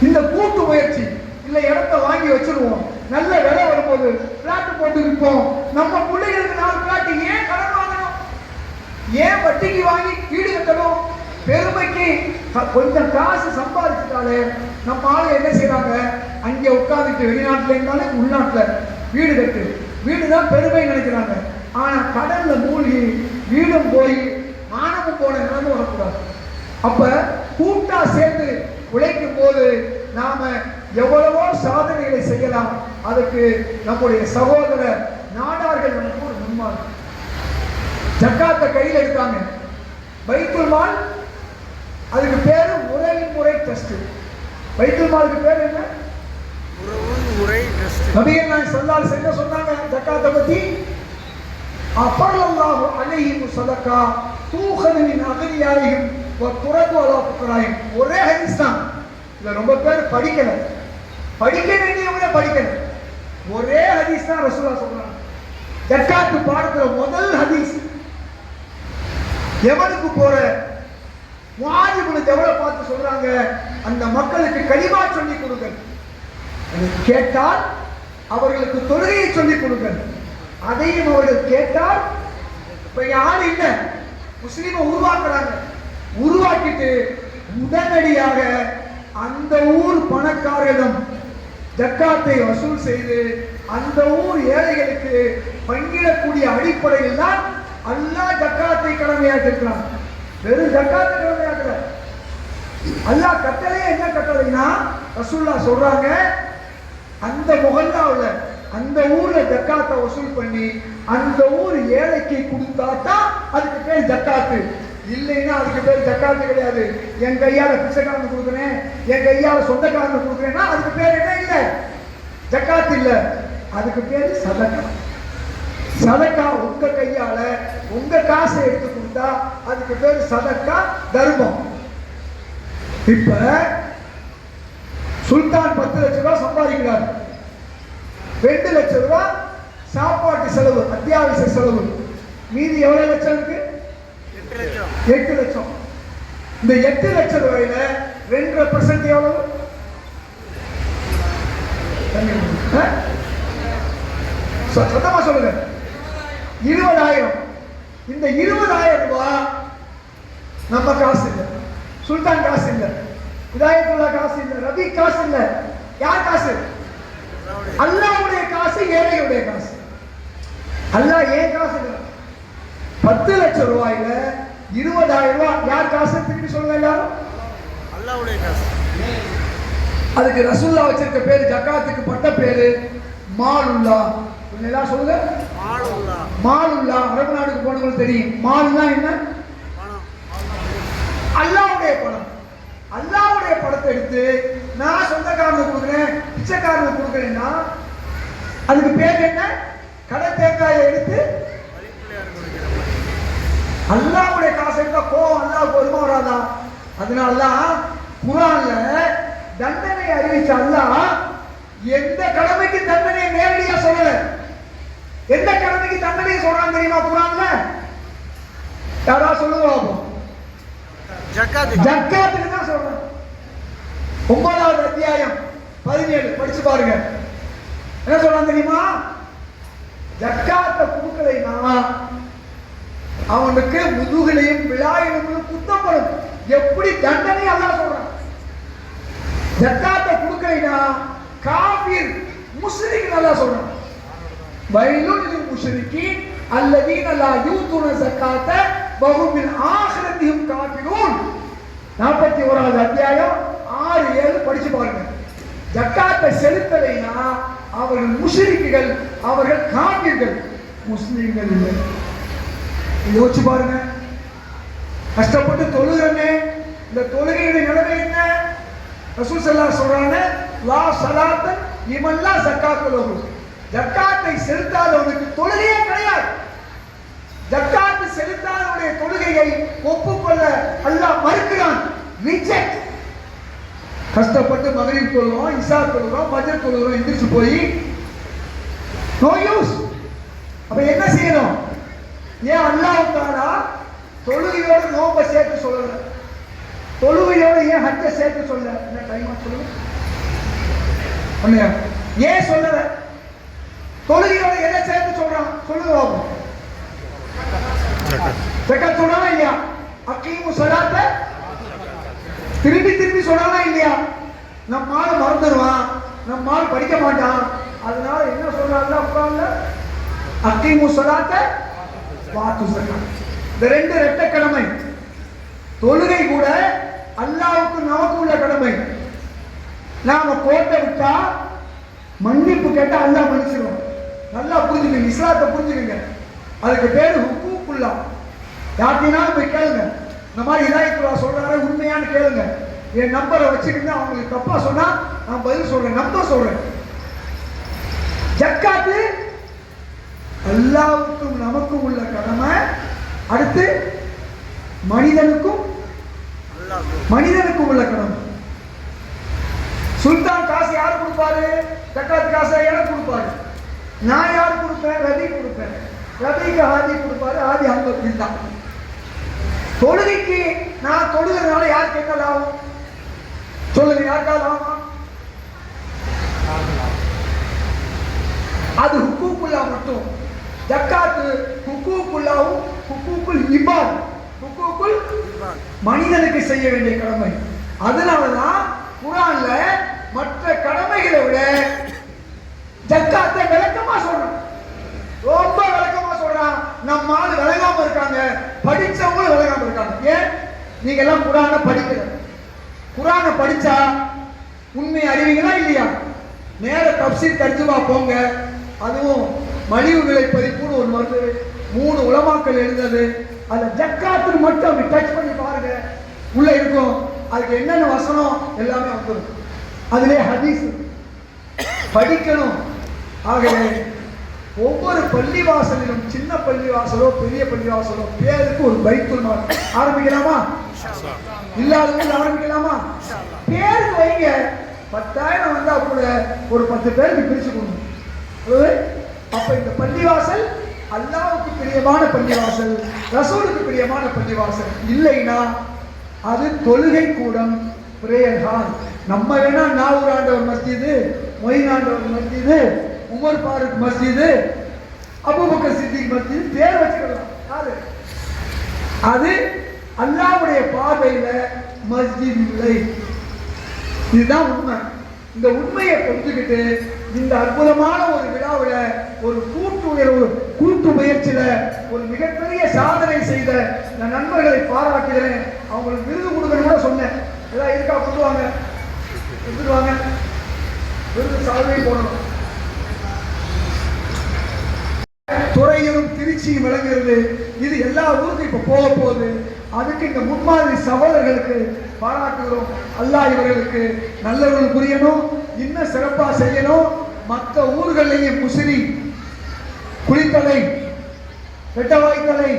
இந்த கூட்டு முயற்சி, இல்ல இடத்த வாங்கி வச்சிருவோம், நல்ல விலை வரும்போது பிளாட் போட்டு விற்போம். நம்ம பிள்ளைகளுக்கு 4 பிளாட் ஏன் கடன் வாங்கணும்? ஏன் வட்டிக்கு வாங்கி வீடு கட்டணும்? பெருமைக்கு கொஞ்சம் காசு சம்பாதிச்சுட்டாலே நம்ம ஆளு என்ன செய்யறாங்க, அங்கே உட்கார்ந்துட்டு வெளிநாட்டுல இருந்தாலும் உள்நாட்டுல வீடு கட்டு, வீடுதான் பெருமை நினைக்கிறாங்க. ஆனா கடல்ல மூழ்கி வீடும் போய் மானமும் போன நிலைமை வரக்கூடாது. அப்ப கூட்டா சேர்ந்து உழைக்கும் போது நாம எவ்வளவோ சாதனைகளை செய்யலாம். அதுக்கு நம்முடைய சகோதர நாடார்கள் நமக்கு ஒரு முன்மாதிரி. ஜக்காத்தை கையில் எடுத்தாங்க, பைத்துல் மால், அதுக்கு பேரு உறவின் முறை ட்ரஸ்ட். பைத்துல் மாலுக்கு பேர் என்ன? நபிகள் நாயகம் ஸல்லல்லாஹு அலைஹி வஸல்லம் சொன்னாங்க ஜக்காத்தை பத்தி, அஃபரல்லாஹு அலைஹிம் ஸதகா தூஹது மின் அக்னியாஹிம் வ துரது அலா ஃபுகராஹிம். ஒரே ஹதீஸ் தான். இத ரொம்ப பேர் படிக்கல, படிக்க வேண்டியவங்க படிக்கல. ஒரே ஹதீஸ் தான் ரசூலுல்லாஹ் சொல்றாங்க. ஜக்காத் பாடத்துல முதல் ஹதீஸ் யமனுக்கு போற முஆத் இப்னு ஜபலை பார்த்து சொல்றாங்க, அந்த மக்களுக்கு கலிமா சொல்லி கொடுங்கள், கேட்டால் அவர்களுக்கு தொழுகையை சொல்லிக் கொடுங்கள். அதையும் அவர்கள் கேட்டால், இப்ப யாரும் இல்ல, முஸ்லீமை உருவாக்குறாங்க, உருவாக்கிட்டு உடனடியாக அந்த ஊர் பணக்காரர்களும் ஜக்காத்தை வசூல் செய்து அந்த ஊர் ஏழைகளுக்கு பங்கிடக்கூடிய அடிப்படையில் தான் அல்லாஹ் ஜக்காத்தை கடமையாற்றிருக்கிறான். வெறும் ஜக்காத்தை கடமையாற்ற அல்லாஹ் கட்டளையே என்ன கட்டளைனா, ரசூலுல்லாஹ் சொல்றாங்க, அந்த முகல்லாவுல அந்த ஊர்ல ஜக்காத்தை வசூல் பண்ணி அந்த ஊர் ஏழைக்கு கொடுத்தாதான் அதுக்கு பேர் ஜக்காத்து. இல்லைன்னா அதுக்கு பேர் ஜக்காத்து கிடையாது. என் கையால பிச்சைக்காரன் கொடுக்குறேன், என் கையால சொந்தக்காரன் கொடுக்குறேன்னா அதுக்கு பேர் என்ன? இல்லை, ஜக்காத்து இல்ல, அதுக்கு பேர் சதக்கா. சதக்கா உங்க கையால உங்க காசை எடுத்து கொடுத்தா அதுக்கு பேர் சதக்கா, தர்மம். இப்ப சுல்தான் 10 லட்சம் ரூபாய் சம்பாதிக்கிறார், 2 லட்சம் ரூபாய் சாப்பாட்டு செலவு, அத்தியாவசிய செலவு, மீதி எவ்வளவு லட்சம் இருக்கு? 8 லட்சம். இந்த 8 லட்சம் ரூபாயில 2% எவ்வளவு? சத்தமா சொல்லுங்க. 20,000. இந்த 20,000 ரூபாய் நம்ம காசு இல்ல, சுல்தான் காசு இல்ல, இதாயத்துல்லா காசு இல்ல, ரபி காசு இல்ல. யார் காசு? அல்லாஹ்வுடைய காசு, ஏழையுடைய காசு. அல்லாஹ் ஏன் காசு இல்ல. 10 லட்சம் ரூபாயில 20,000 ரூபாய் யார் காசு? திருப்பி சொல்லுங்க எல்லாரும். அல்லாஹ்வுடைய காசு. அதுக்கு ரசூலுல்லாஹ் வச்சிருக்க பேரு, ஜக்காத்துக்கு பட்ட பேரு மாலுல்லா. எல்லாம் சொல்லுங்க. மாலுல்லா. மாலுல்லா. அரபு நாடுக்கு போனவங்களுக்கு தெரியும். மாலுல்லா என்ன? அல்லாஹ்வுடைய பணம். அல்லாஹ்வுடைய பணத்தை எடுத்து நான் சொந்தக்காரனுக்கு கொடுக்குறேன், பிச்சைக்காரனுக்கு கொடுக்குறேன்னா அதுக்கு பேர் என்ன? கடை தேங்காயை எடுத்து அல்லாஹ்வுடைய காசை எடுத்தா கோவம் அல்லாஹ்வுக்கு வருமா வராதா? அதனாலதான் குர்ஆன்ல தண்டனை அறிவிச்ச அல்லாஹ் எந்த கடமைக்கு தண்டனை நேரடியா சொல்லல. எந்த கடமைக்கு தண்டனை சொல்றான் தெரியுமா குர்ஆன்ல? யாரா சொல்லுவாங்க? ஜக்காத்துக்கு தான் சொல்றான். 9வது அத்தியாயம் 17 படிச்சு பாருங்க. என்ன சொல்றான் தெரியுமா? ஜக்காத்தை கொடுக்கலைன்னா அவனுக்கு முதுகிலையும் விழாயிலும் குத்தம் வரும். எப்படி தண்டனை அல்லாஹ் சொல்றான். ஜக்காத்தை கொடுக்கலைன்னா காஃபிர், முஸ்லிக் அல்லாஹ் சொல்றான். வைலுல் லில் முஷ்ரிகீன் அல்லதீன லா யூதுன ஸகாத்த வஹும் பில் ஆখিরাতিஹிம் காஃபிரூன். 41வது அத்தியாயம் 6-7 படிச்சு பாருங்க. ஜக்காத்தை செலுத்தலைன்னா அவர்கள் முஷ்ரிக்குகள், அவர்கள் காஃபிர்கள், முஸ்லிம்கள் இல்லை. யோசிச்சு பாருங்க. கஷ்டப்பட்டு தொழுகிறமே, இந்த தொழுகையுடைய நிலைமை என்ன? ரசூல் ஸல்லல்லாஹு சொல்றாங்க, லா ஸலாத்த லிமன் லா ஸகாத்த லஹு. ஜக்காத்தை செலுத்தாதவனுக்கு தொழுகையே கிடையாது. ஜக்காத்து செலுத்தாதவனுடைய தொழுகையை ஒப்புக்கொள்ள அல்லாஹ் மறுக்கிறான். ரிஜெக்ட். கஷ்டப்பட்டு மகரிப் தொழுகிறோம், இஷா தொழுகிறோம், ஃபஜ்ர் தொழுகிறோம், எந்திரிச்சு போய் நோ யூஸ். அப்ப என்ன செய்யணும்? ஏன் அல்லாஹ் தஆலா தொழுகையோடு நோன்பை சேர்த்து சொல்லல? தொழுகையோட ஏன் ஹஜ்ஜை சேர்த்து சொல்ல? என்ன டைமா சொல்லுங்க. ஏன் சொல்லல? தொழுகையோட எதை சேர்த்து சொல்றான் சொல்லுங்க பாப்போம். ஜக்காத் சொல்றானா இல்லையா? அக்கீமு ஸலாத்த திருப்பி திருப்பி சொல்றானா இல்லையா? நம்ம ஆள் மறந்துடுவான், நம்ம ஆள் படிக்க மாட்டான். அதனால என்ன சொல்றாங்க அப்புறம் அக்கீமு ஸலாத்த வாத்து ஸகாத். இந்த ரெண்டு இரட்டை கடமை. தொழுகை கூட அல்லாஹ்வுக்கு நமக்கு உள்ள கடமை. நாம கோட்டை விட்டா மன்னிப்பு கேட்டா அல்லாஹ் மன்னிச்சிடுவான். நல்லா புரிஞ்சுக்கங்க, இஸ்லாத்தை புரிஞ்சுக்கங்க. அதுக்கு பேரு ஹுக்கூக்குல்லாஹ். யார்கிட்டனாலும் போய் கேளுங்க, இந்த மாதிரி இதாயத்துல்லா சொல்றாரு உண்மையானு கேளுங்க. என் நம்பரை வச்சுக்கிட்டு அவங்களுக்கு தப்பா சொன்னா நான் பதில் சொல்றேன், நம்பர் சொல்றேன். ஜக்காத்து அல்லாஹ்வுக்கும் நமக்கும் உள்ள கடமை. அடுத்து மனிதனுக்கும் உள்ள கடமை. சுல்தான் காசு யாரு கொடுப்பாரு? ஜக்காத் காசை எனக்கு கொடுப்பாரு. நான் யாரு கொடுப்பேன்? ரவி கொடுப்பேன். ரவிக்கு ஆதி கொடுப்பாரு, ஆதி அவங்க தான். தொழுகைக்கு நான் தொழுகிறதுனால யாருக்கு என்ன லாபம் சொல்லுங்க? யாருக்கா லாபம்? அது ஹுக்கூக்குல்லா மட்டும். ஜக்காத்து ஹுக்கூக்குல்லாவும் ஹுக்கூக்குல் இபாத், ஹுக்கூக்குல் மனிதனுக்கு செய்ய வேண்டிய கடமை. அதனாலதான் குர்ஆன்ல மற்ற கடமைகளை விட ஜக்காத்தை விளக்கமா சொல்றான், ரொம்ப விளக்கமா சொல்றான். நம்ம ஆளு விளங்காம இருக்காங்க, படிச்சவங்களும் விளங்காம இருக்காங்க. ஏன்? நீங்க எல்லாம் குர்ஆனை படிக்கல. குர்ஆனை படிச்சா உண்மை அறிவீங்களா இல்லையா? நேர தப்சீர் தர்ஜுமா போங்க. அதுவும் மலிவு விலை பதிப்புன்னு ஒரு மருந்து 3 உலமாக்கள் எழுந்தது. அந்த ஜக்காத்து மட்டும் அப்படி டச் பண்ணி பாருங்க, உள்ள இருக்கும். அதுக்கு என்னென்ன வசனம் எல்லாமே வந்துடும். அதிலே ஹதீஸ் படிக்கணும். ஆகவே ஒவ்வொரு பள்ளிவாசலிலும், சின்ன பள்ளிவாசலோ பெரிய பள்ளிவாசலோ, பேருக்கு ஒரு பைத்துல் மால் ஆரம்பிக்கலாமா? இல்லாதவங்க ஆரம்பிக்கலாமா? பேருக்கு வைங்க. 10,000 வந்தா கூட ஒரு 10 பேருக்கு பிரிச்சு கொடுங்க. அப்ப இந்த பள்ளிவாசல் அல்லாஹ்வுக்கு பிரியமான பள்ளிவாசல், ரசூலுக்கு பிரியமான பள்ளிவாசல். இல்லைன்னா அது தொழுகை கூடம், பிரேயர் ஹால். நம்ம வேணா நாவூர் ஆண்டவர் மஸ்ஜிது, மொயின் ஆண்டவர் மஸ்ஜிது, உமர் ஃபாரூக் மஸ்ஜிது, அபூபக்கர் சித்திக் மஸ்ஜித் பேர் வச்சுக்கலாம். யாரு? அது அல்லாஹ்வுடைய பார்வையில மஸ்ஜித் இல்லை. இதுதான் உண்மை. இந்த உண்மையை புரிஞ்சுக்கிட்டு இந்த அற்புதமான ஒரு விழாவில் ஒரு கூட்டு முயற்சியில ஒரு மிகப்பெரிய சாதனை செய்த இந்த நண்பர்களை பாராட்டுகிறேன். அவங்களுக்கு விருது கொடுக்கணும் கூட சொன்னேன். ஏதாவது இருக்கா? கொடுவாங்க, எடுத்துருவாங்க. விருது சாதனை போடணும். துறையிலும் திருச்சியும் விளங்குகிறது. இது எல்லா ஊருக்கும் இப்ப போக போகுது. அதுக்கு இந்த முன்மாதிரி சகோதரர்களுக்கு பாராட்டுகிறோம். அல்லாஹ் இவர்களுக்கு நல்லவர்கள் புரியணும், இன்னும் சிறப்பா செய்யணும். மற்ற ஊர்களையும் முசிறி, குளித்தலை, வெட்டவாய்த்தலை,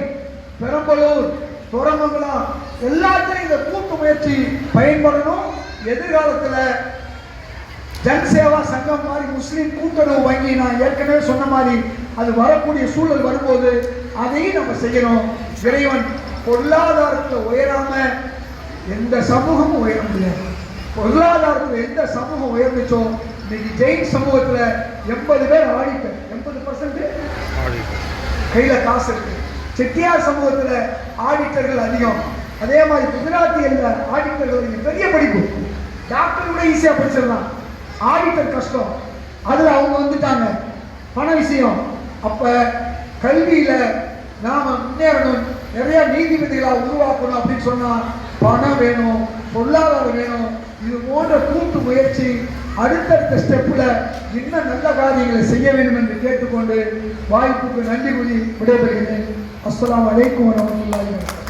பெரம்பலூர், தோரமங்கலம் எல்லாத்திலையும் இந்த கூட்டு முயற்சி பயன்படணும். எதிர்காலத்தில் ஜன் சேவா சங்கம் மாதிரி முஸ்லீம் கூட்டுறவு வங்கி நான் ஏற்கனவே சொன்ன மாதிரி அது வரக்கூடிய சூழல் வரும்போது அதையும் நம்ம செய்யணும். இறைவன் பொருளாதாரத்தில் உயராம எந்த சமூகமும் உயர முடியாது. பொருளாதாரத்தில் எந்த சமூகம் உயர்ந்துச்சோ இன்னைக்கு ஜெயின் சமூகத்தில் 80 பேர் ஆடிட்டர், 80% கையில காசு இருக்கு. செட்டியார் சமூகத்தில் ஆடிட்டர்கள் அதிகம். அதே மாதிரி குஜராத்தியல்ல ஆடிட்டர்கள் பெரிய படிப்பு, டாக்டர் கூட ஈஸியா படிச்சிடலாம். ஆடிட்டர் கஷ்டம். அதுல அவங்க வந்துட்டாங்க, பண விஷயம். அப்ப கல்வியில நாம முன்னேறணும், நிறைய நீதிபதிகளா உருவாக்கணும் அப்படின்னு சொன்னா பணம் வேணும், பொருளாதாரம் வேணும். இது போன்ற கூட்டு முயற்சி அடுத்தடுத்த ஸ்டெப்ல இன்னும் நல்ல காரியங்களை செய்ய வேண்டும் என்று கேட்டுக்கொண்டு வாய்ப்புக்கு நன்றி கூறி விடைபெறுகிறேன். அஸ்ஸலாமு அலைக்கும் வரஹ்மத்துல்லாஹி வபரகாத்துஹு.